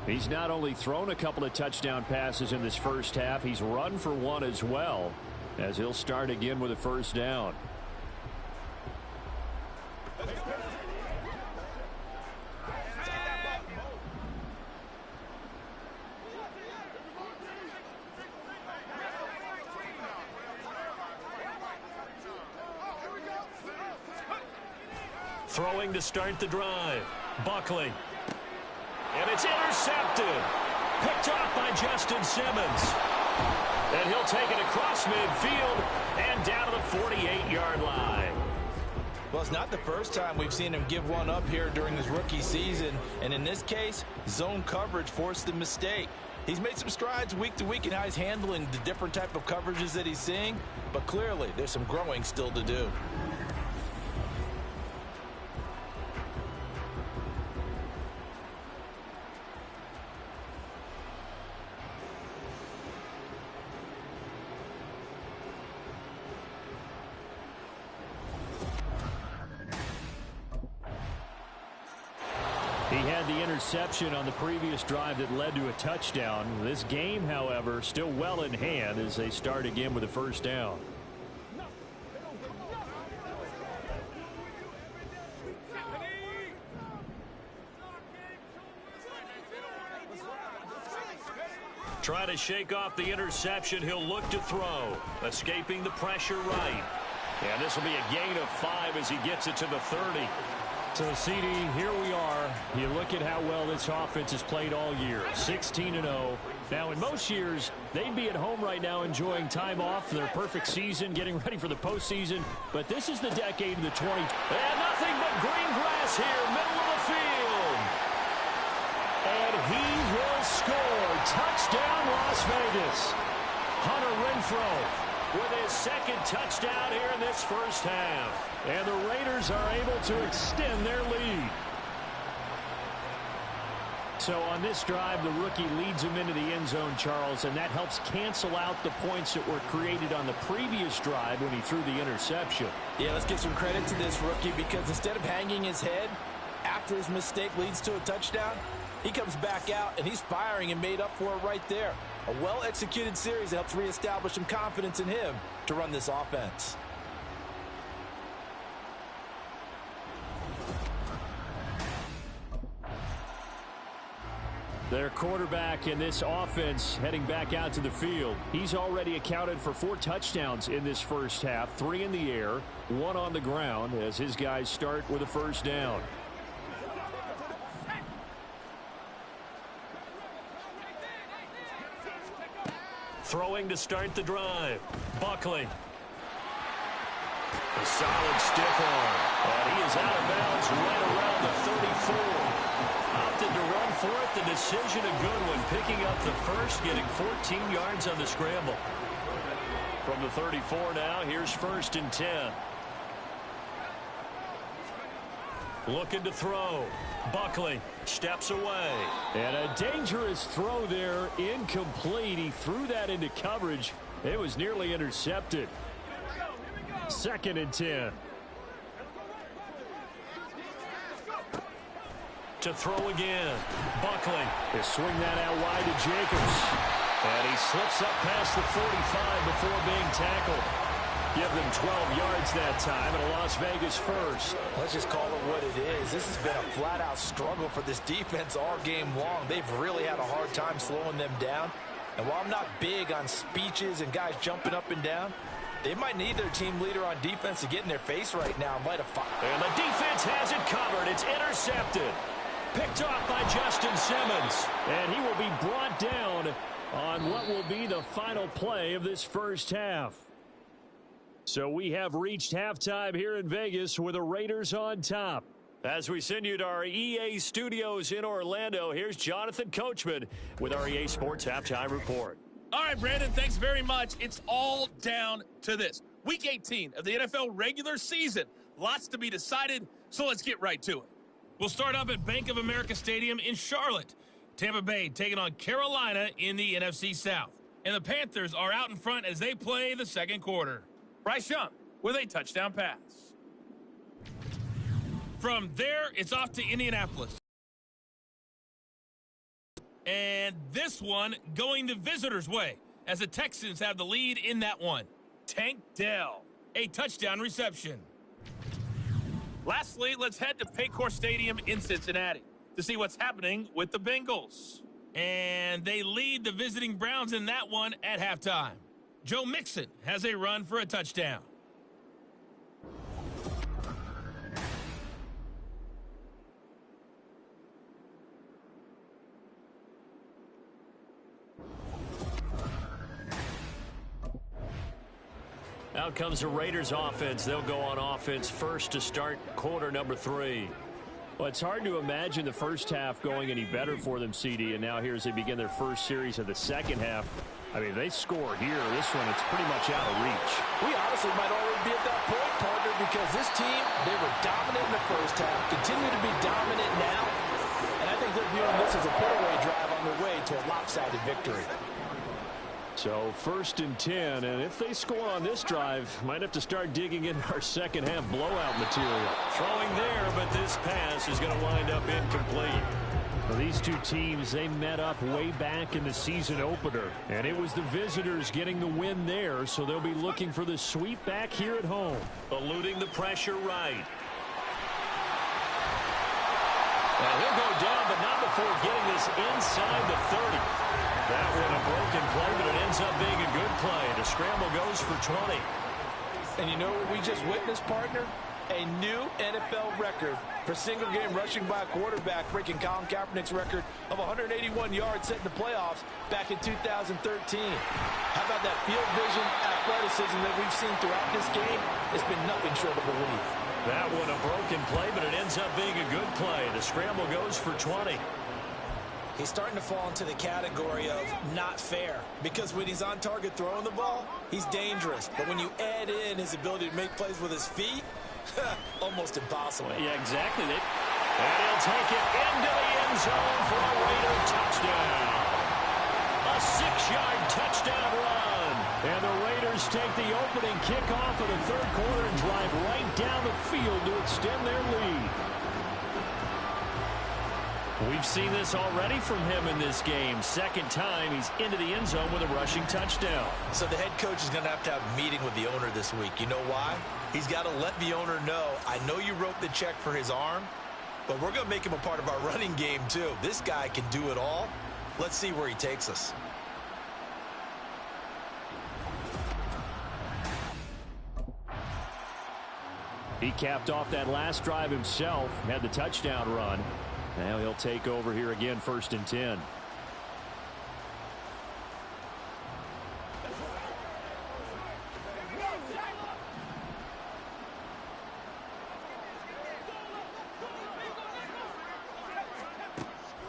He's not only thrown a couple of touchdown passes in this first half, he's run for one as well, as he'll start again with a first down. Throwing to start the drive. Buckley. And it's intercepted. Picked off by Justin Simmons. And he'll take it across midfield and down to the 48-yard line. Well, it's not the first time we've seen him give one up here during his rookie season. And in this case, zone coverage forced the mistake. He's made some strides week to week in how he's handling the different type of coverages that he's seeing. But clearly, there's some growing still to do. He had the interception on the previous drive that led to a touchdown. This game, however, still well in hand as they start again with a first down. Try to shake off the interception. He'll look to throw. Escaping the pressure right. And this will be a gain of 5 as he gets it to the 30. So, CD, here we are. You look at how well this offense has played all year. 16-0. Now, in most years, they'd be at home right now enjoying time off for their perfect season, getting ready for the postseason. But this is the decade of the 20. And nothing but green grass here, middle of the field. And he will score. Touchdown, Las Vegas. Hunter Renfrow with his second touchdown here in this first half. And the Raiders are able to extend their lead. So on this drive, the rookie leads him into the end zone, Charles, and that helps cancel out the points that were created on the previous drive when he threw the interception. Yeah, let's give some credit to this rookie because instead of hanging his head after his mistake leads to a touchdown, he comes back out and he's firing and made up for it right there. A well-executed series that helps reestablish some confidence in him to run this offense. Their quarterback in this offense heading back out to the field. He's already accounted for 4 touchdowns in this first half, 3 in the air, 1 on the ground as his guys start with a first down. Throwing to start the drive. Buckley. A solid stiff arm. And he is out of bounds right around the 34. Opted to run for it. The decision a good one. Picking up the first, getting 14 yards on the scramble. From the 34 now, here's 1st and 10. Looking to throw. Buckley steps away. And a dangerous throw there. Incomplete. He threw that into coverage. It was nearly intercepted. 2nd and 10. To throw again. Buckley. They swing that out wide to Jacobs. And he slips up past the 45 before being tackled. Give them 12 yards that time and a Las Vegas first. Let's just call it what it is. This has been a flat-out struggle for this defense all game long. They've really had a hard time slowing them down. And while I'm not big on speeches and guys jumping up and down, they might need their team leader on defense to get in their face right now and light a fire. And the defense has it covered. It's intercepted. Picked off by Justin Simmons. And he will be brought down on what will be the final play of this first half. So we have reached halftime here in Vegas with the Raiders on top. As we send you to our EA studios in Orlando, here's Jonathan Coachman with our EA Sports Halftime Report. All right, Brandon, thanks very much. It's all down to this. Week 18 of the NFL regular season. Lots to be decided, so let's get right to it. We'll start up at Bank of America Stadium in Charlotte. Tampa Bay taking on Carolina in the NFC South. And the Panthers are out in front as they play the second quarter. Bryce Young with a touchdown pass. From there, it's off to Indianapolis. And this one going the visitors' way as the Texans have the lead in that one. Tank Dell, a touchdown reception. Lastly, let's head to Paycor Stadium in Cincinnati to see what's happening with the Bengals. And they lead the visiting Browns in that one at halftime. Joe Mixon has a run for a touchdown. Out comes the Raiders offense. They'll go on offense first to start quarter number 3. Well, it's hard to imagine the first half going any better for them, CD, and now here as they begin their first series of the second half. I mean, if they score here, this one, it's pretty much out of reach. We honestly might already be at that point, partner, because this team, they were dominant in the first half, continue to be dominant now, and I think they're viewing this as a put-away drive on their way to a lopsided victory. So 1st and 10, and if they score on this drive, might have to start digging in our second half blowout material. Throwing there, but this pass is going to wind up incomplete. Well, these two teams, they met up way back in the season opener, and it was the visitors getting the win there, so they'll be looking for the sweep back here at home. Eluding the pressure right. And he'll go down, but not before getting this inside the 30. That one a broken play, but it ends up being a good play. The scramble goes for 20. And you know what we just witnessed, partner? A new NFL record for single-game rushing by a quarterback, breaking Colin Kaepernick's record of 181 yards set in the playoffs back in 2013. How about that field vision, athleticism that we've seen throughout this game? It's been nothing short of elite. That one a broken play, but it ends up being a good play. The scramble goes for 20. He's starting to fall into the category of not fair, because when he's on target throwing the ball, he's dangerous. But when you add in his ability to make plays with his feet, almost impossible. Yeah, exactly. And he'll take it into the end zone for a Raider touchdown. A 6-yard touchdown run. And the Raiders take the opening kickoff of the third quarter and drive right down the field to extend their lead. We've seen this already from him in this game. Second time he's into the end zone with a rushing touchdown. So the head coach is going to have a meeting with the owner this week. You know why? He's got to let the owner know, I know you wrote the check for his arm, but we're going to make him a part of our running game too. This guy can do it all. Let's see where he takes us. He capped off that last drive himself, had the touchdown run. Now he'll take over here again, 1st and 10.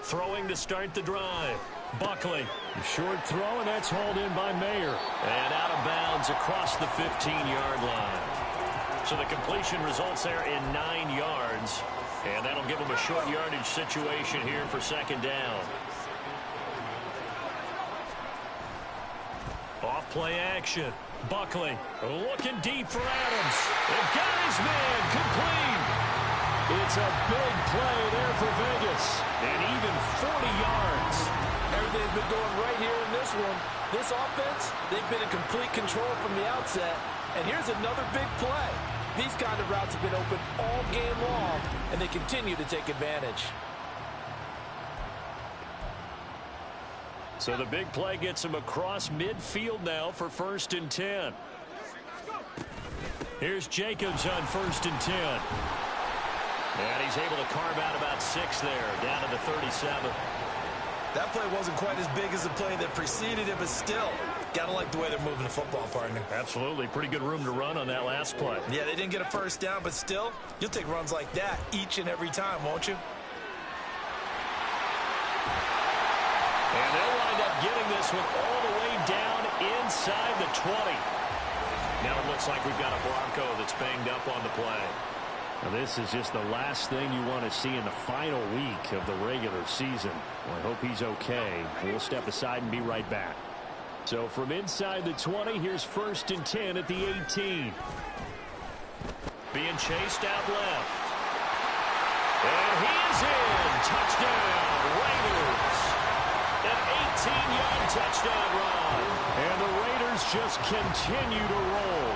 Throwing to start the drive. Buckley. Short throw, and that's hauled in by Mayer. And out of bounds across the 15-yard line. So the completion results there in 9 yards. And that'll give them a short yardage situation here for 2nd down. Off play action. Buckley looking deep for Adams. And got his man complete. It's a big play there for Vegas. And even 40 yards. Everything's been going right here in this one. This offense, they've been in complete control from the outset. And here's another big play. These kind of routes have been open all game long, and they continue to take advantage. So the big play gets him across midfield now for 1st and 10. Here's Jacobs on 1st and 10. And he's able to carve out about 6 there, down to the 37. That play wasn't quite as big as the play that preceded it, but still, gotta like the way they're moving the football, partner. Absolutely. Pretty good room to run on that last play. Yeah, they didn't get a 1st down, but still, you'll take runs like that each and every time, won't you? And they'll wind up getting this one all the way down inside the 20. Now it looks like we've got a Bronco that's banged up on the play. Now this is just the last thing you want to see in the final week of the regular season. Well, I hope he's okay. We'll step aside and be right back. So from inside the 20, here's 1st and 10 at the 18. Being chased out left. And he is in. Touchdown, Raiders. An 18-yard touchdown run. And the Raiders just continue to roll.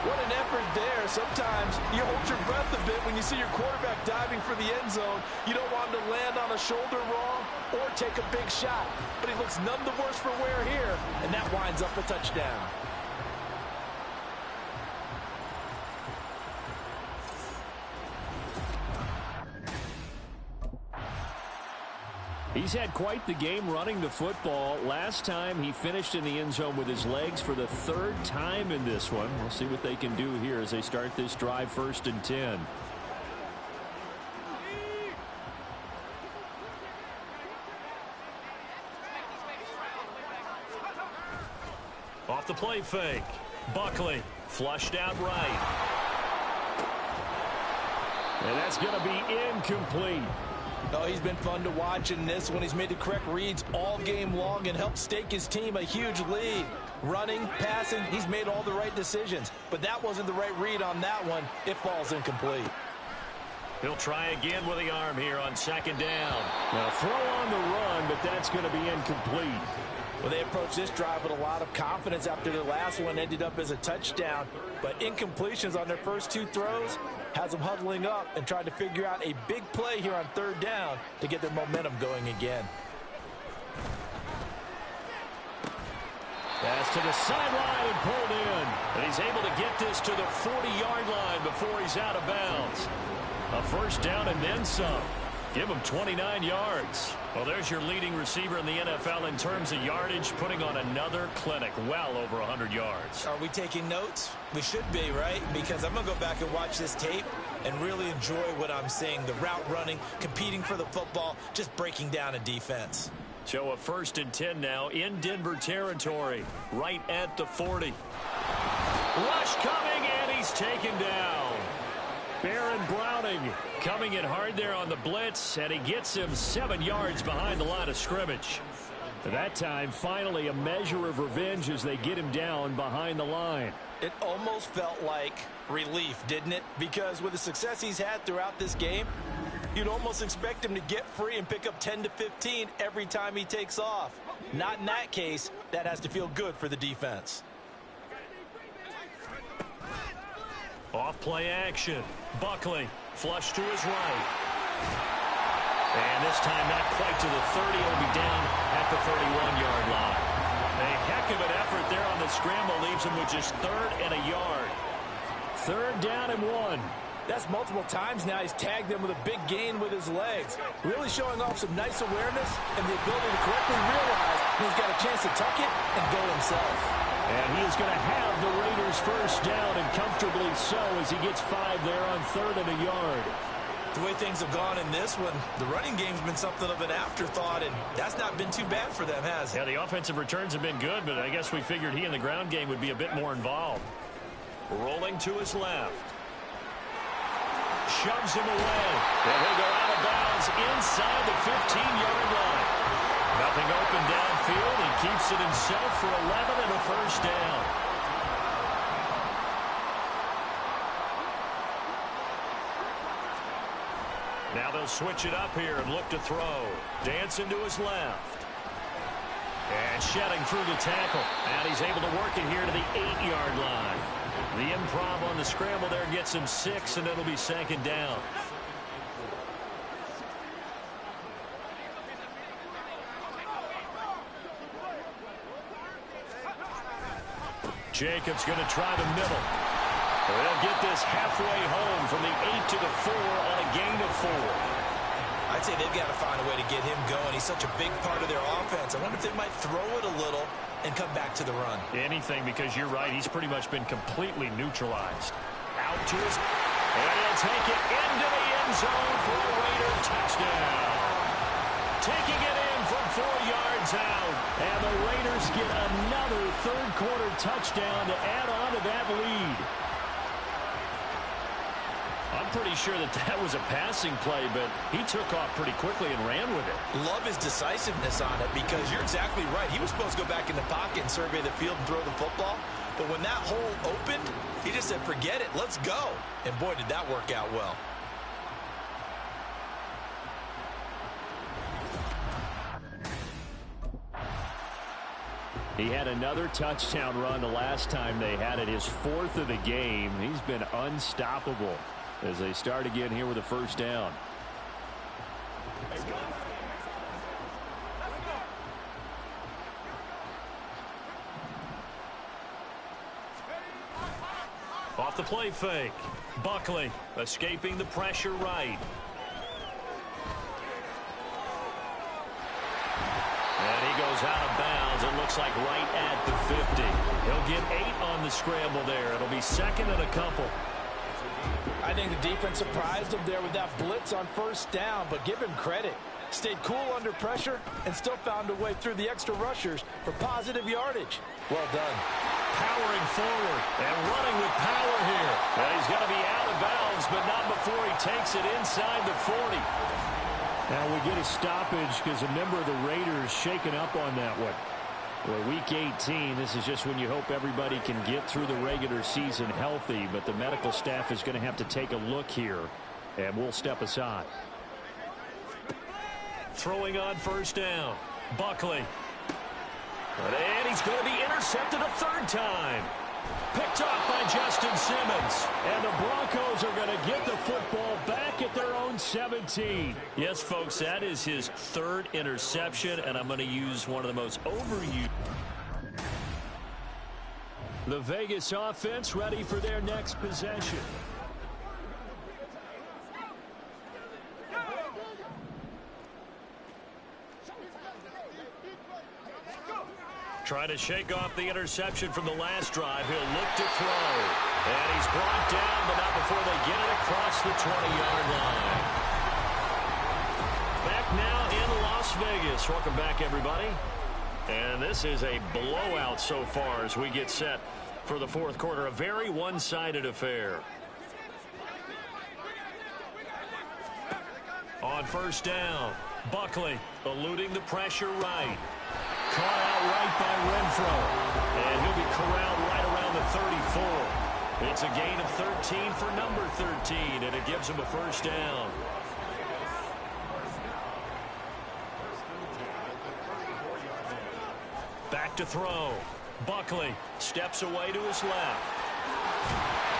What an effort there. Sometimes you hold your breath a bit when you see your quarterback diving for the end zone. You don't want him to land on a shoulder wrong or take a big shot. But he looks none the worse for wear here, and that winds up a touchdown. He's had quite the game running the football. Last time he finished in the end zone with his legs for the 3rd time in this one. We'll see what they can do here as they start this drive, 1st and 10. Off the play fake. Buckley flushed out right. And that's going to be incomplete. Oh, he's been fun to watch in this one. He's made the correct reads all game long and helped stake his team a huge lead. Running, passing, he's made all the right decisions. But that wasn't the right read on that one. It falls incomplete. He'll try again with the arm here on 2nd down. Now throw on the run, but that's going to be incomplete. Well, they approached this drive with a lot of confidence after their last one ended up as a touchdown. But incompletions on their first 2 throws has them huddling up and trying to figure out a big play here on 3rd down to get their momentum going again. Pass to the sideline and pulled in. And he's able to get this to the 40-yard line before he's out of bounds. A 1st down and then some. Give him 29 yards. Well, there's your leading receiver in the NFL in terms of yardage, putting on another clinic, well over 100 yards. Are we taking notes? We should be, right? Because I'm going to go back and watch this tape and really enjoy what I'm seeing. The route running, competing for the football, just breaking down a defense. So a 1st and 10 now in Denver territory, right at the 40. Rush coming, and he's taken down. Baron Browning coming in hard there on the blitz, and he gets him 7 yards behind the line of scrimmage. That time, finally, a measure of revenge as they get him down behind the line. It almost felt like relief, didn't it? Because with the success he's had throughout this game, you'd almost expect him to get free and pick up 10 to 15 every time he takes off. Not in that case. That has to feel good for the defense. Off play action. Buckley flush to his right. And this time not quite to the 30. He'll be down at the 31-yard line. A heck of an effort there on the scramble leaves him with just 3rd and a yard. 3rd down and 1. That's multiple times now he's tagged them with a big gain with his legs. Really showing off some nice awareness and the ability to correctly realize when he's got a chance to tuck it and go himself. And he is going to have the Raiders 1st down, and comfortably so, as he gets 5 there on 3rd and a yard. The way things have gone in this one, the running game's been something of an afterthought, and that's not been too bad for them, has it? Yeah, the offensive returns have been good, but I guess we figured he in the ground game would be a bit more involved. Rolling to his left. Shoves him away. And he'll go out of bounds inside the 15-yard line. Nothing open downfield. He keeps it himself for 11 and a 1st down. Now they'll switch it up here and look to throw. Dancing to his left. And shedding through the tackle. And he's able to work it here to the 8-yard line. The improv on the scramble there gets him 6, and it'll be 2nd down. Jacobs going to try the middle. They'll get this halfway home from the 8 to the 4 on a gain of 4. I'd say they've got to find a way to get him going. He's such a big part of their offense. I wonder if they might throw it a little and come back to the run. Anything, because you're right. He's pretty much been completely neutralized. Out to his... And he'll take it into the end zone for a Raider touchdown. Taking it in from 4 yards out. And the Raiders get another 3rd quarter touchdown to add on to that lead. I'm pretty sure that was a passing play, but he took off pretty quickly and ran with it. Love his decisiveness on it, because you're exactly right. He was supposed to go back in the pocket and survey the field and throw the football. But when that hole opened, he just said, forget it, let's go. And boy, did that work out well. He had another touchdown run the last time they had it, his 4th of the game. He's been unstoppable as they start again here with a 1st down. Off the play fake. Buckley escaping the pressure right. And he goes out of bounds. It looks like right at the 50. He'll get 8 on the scramble there. It'll be 2nd and a couple. I think the defense surprised him there with that blitz on 1st down, but give him credit. Stayed cool under pressure and still found a way through the extra rushers for positive yardage. Well done. Powering forward and running with power here. And he's going to be out of bounds, but not before he takes it inside the 40. Now we get a stoppage because a member of the Raiders shaken up on that one. Well, week 18, this is just when you hope everybody can get through the regular season healthy, but the medical staff is going to have to take a look here, and we'll step aside. Throwing on 1st down. Buckley. And he's going to be intercepted a 3rd time. Picked off by Justin Simmons. And the Broncos are going to get the football back at their own 17. Yes, folks, that is his 3rd interception, and I'm going to use one of the most overused. The Vegas offense ready for their next possession. Try to shake off the interception from the last drive. He'll look to throw. And he's brought down, but not before they get it across the 20-yard line. Back now in Las Vegas. Welcome back, everybody. And this is a blowout so far as we get set for the fourth quarter. A very one-sided affair. On first down, Buckley eluding the pressure right. Caught out right by Renfro. And he'll be corralled right around the 34. It's a gain of 13 for number 13, and it gives him a first down. Back to throw. Buckley steps away to his left.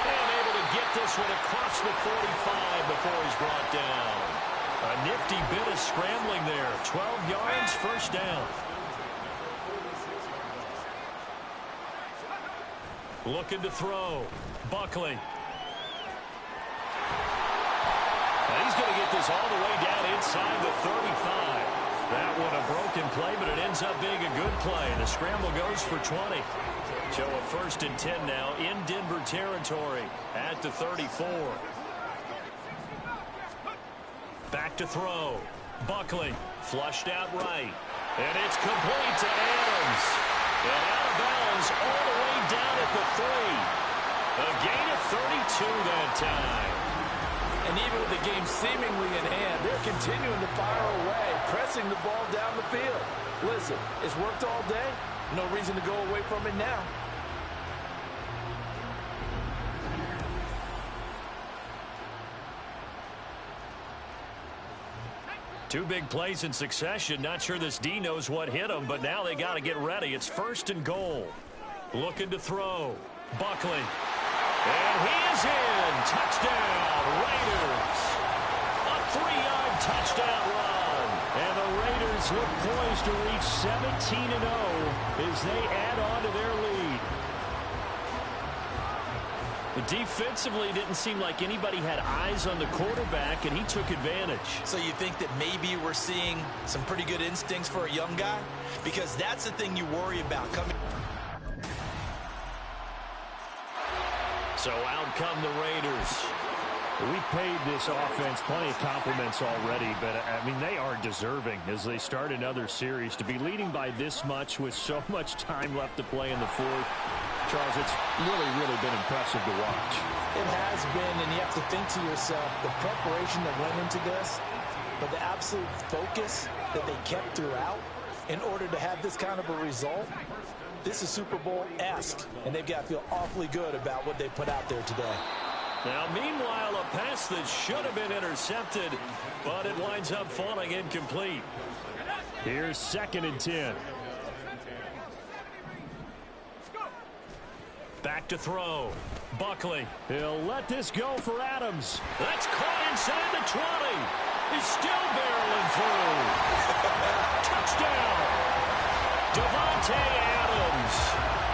And able to get this one across the 45 before he's brought down. A nifty bit of scrambling there. 12 yards, first down. Looking to throw. Buckley. And he's going to get this all the way down inside the 35. That one a broken play, but it ends up being a good play. The scramble goes for 20. So a first and 10 now in Denver territory at the 34. Back to throw. Buckley flushed out right. And it's complete to Adams. And out of bounds all the way down at the 3. A gain of 32 that time. And even with the game seemingly in hand, they're continuing to fire away, pressing the ball down the field. Listen, it's worked all day. No reason to go away from it now. Two big plays in succession. Not sure this D knows what hit him, but now they got to get ready. It's first and goal. Looking to throw. Buckley. And he is in. Touchdown, Raiders. A 3-yard touchdown run. And the Raiders look poised to reach 17-0 as they add on to their lead. Defensively, didn't seem like anybody had eyes on the quarterback, and he took advantage. So you think that maybe we're seeing some pretty good instincts for a young guy? Because that's the thing you worry about coming. So out come the Raiders. We've paid this offense plenty of compliments already, but, I mean, they are deserving as they start another series. To be leading by this much with so much time left to play in the fourth, Charles, it's really been impressive to watch. It has been, and you have to think to yourself, the preparation that went into this, but the absolute focus that they kept throughout in order to have this kind of a result. This is Super Bowl-esque, and they've got to feel awfully good about what they put out there today. Now, meanwhile, a pass that should have been intercepted, but it winds up falling incomplete. Here's second and 10. Back to throw. Buckley. He'll let this go for Adams. That's caught inside the 20. He's still barreling through. Touchdown. Davante Adams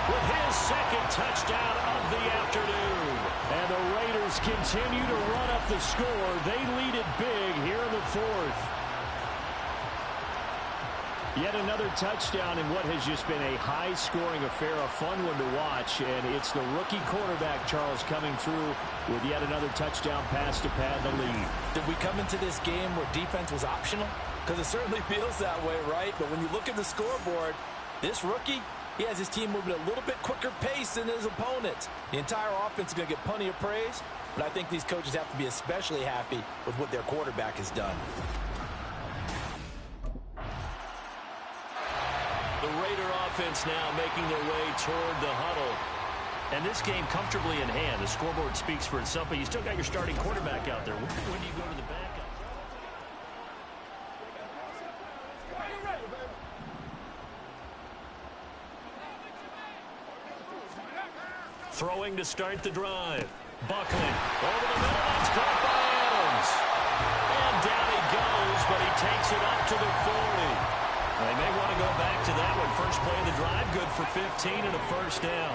with his second touchdown of the afternoon. And the Raiders continue to run up the score. They lead it big here in the fourth. Yet another touchdown in what has just been a high-scoring affair, a fun one to watch. And it's the rookie quarterback, Charles, coming through with yet another touchdown pass to pad the lead. Did we come into this game where defense was optional? Because it certainly feels that way, right? But when you look at the scoreboard, this rookie, he has his team moving at a little bit quicker pace than his opponents. The entire offense is going to get plenty of praise, but I think these coaches have to be especially happy with what their quarterback has done. The Raider offense now making their way toward the huddle. And this game comfortably in hand. The scoreboard speaks for itself, but you still got your starting quarterback out there. When do you go to the backup? Throwing to start the drive. Buckley over the middle. That's caught by Adams. And down he goes, but he takes it up to the 40. They may want to go back to that one. First play of the drive, good for 15 and a first down.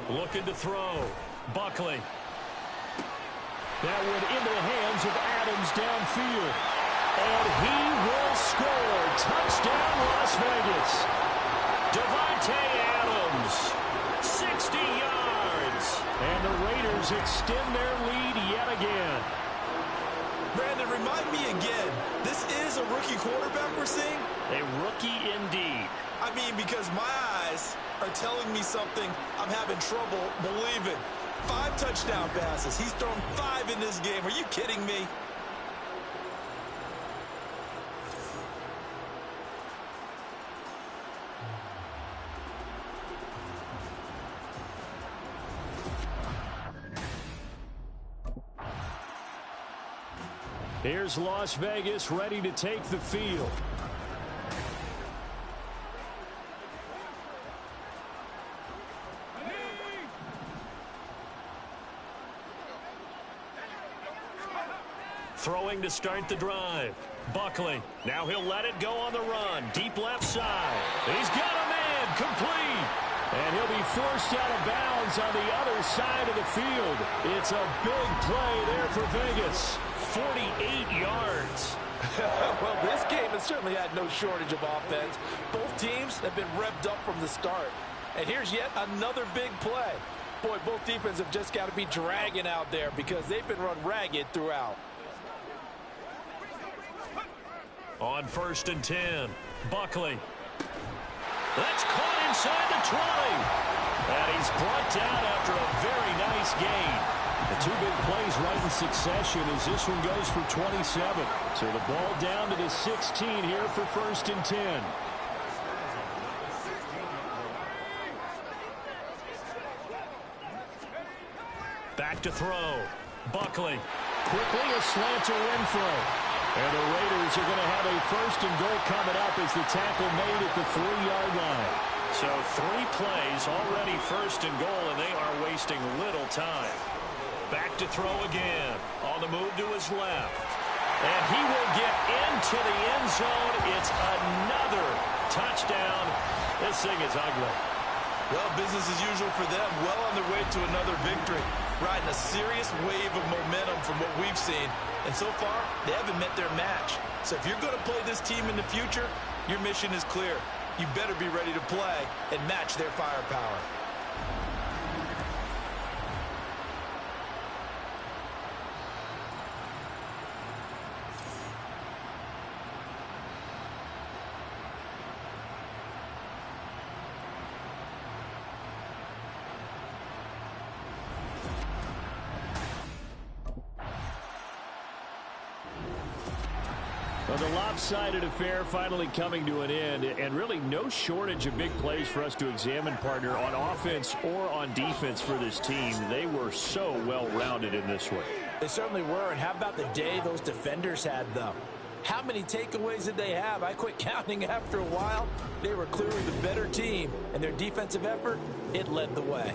Looking to throw. Buckley. That one into the hands of Adams downfield. And he will score. Touchdown, Las Vegas. Davante Adams, 60 yards. And the Raiders extend their lead yet again. Brandon, remind me again, this is a rookie quarterback we're seeing? A rookie indeed. I mean, because my eyes are telling me something I'm having trouble believing. 5 touchdown passes. He's thrown 5 in this game. Are you kidding me? Here's Las Vegas ready to take the field. Throwing to start the drive. Buckley. Now he'll let it go on the run. Deep left side. He's got a man. Complete. And he'll be forced out of bounds on the other side of the field. It's a big play there for Vegas. 48 yards. Well, this game has certainly had no shortage of offense. Both teams have been revved up from the start. And here's yet another big play. Boy, both defenses have just got to be dragging out there because they've been run ragged throughout. On 1st and 10, Buckley. That's caught inside the 20. And he's brought down after a very nice gain. The 2 big plays right in succession as this one goes for 27. So the ball down to the 16 here for 1st and 10. Back to throw. Buckley. Quickly a slant to Renfro. And the Raiders are going to have a 1st and goal coming up as the tackle made at the 3-yard line. So 3 plays already 1st and goal, and they are wasting little time. Back to throw again. On the move to his left. And he will get into the end zone. It's another touchdown. This thing is ugly. Well, business as usual for them. Well on their way to another victory. Riding a serious wave of momentum from what we've seen. And so far, they haven't met their match. So if you're going to play this team in the future, your mission is clear. You better be ready to play and match their firepower. Well, the lopsided affair finally coming to an end, and really no shortage of big plays for us to examine, partner, on offense or on defense for this team. They were so well-rounded in this one. They certainly were, and how about the day those defenders had, though? How many takeaways did they have? I quit counting after a while. They were clearly the better team, and their defensive effort, it led the way.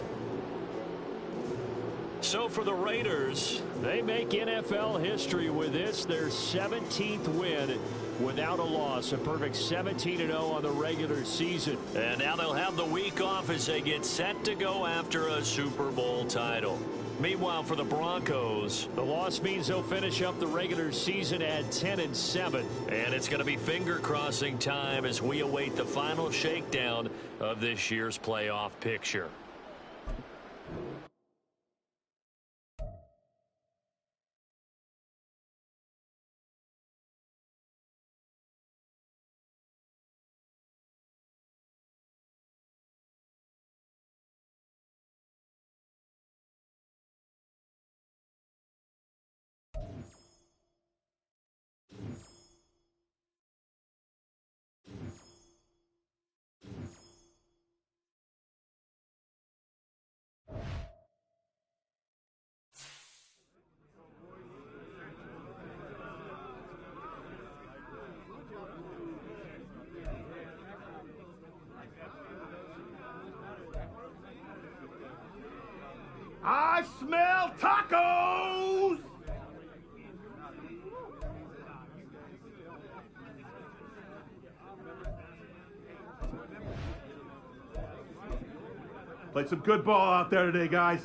So for the Raiders, they make NFL history with this, their 17th win without a loss. A perfect 17-0 on the regular season. And now they'll have the week off as they get set to go after a Super Bowl title. Meanwhile, for the Broncos, the loss means they'll finish up the regular season at 10-7. And it's going to be finger-crossing time as we await the final shakedown of this year's playoff picture. I smell tacos! Played some good ball out there today, guys.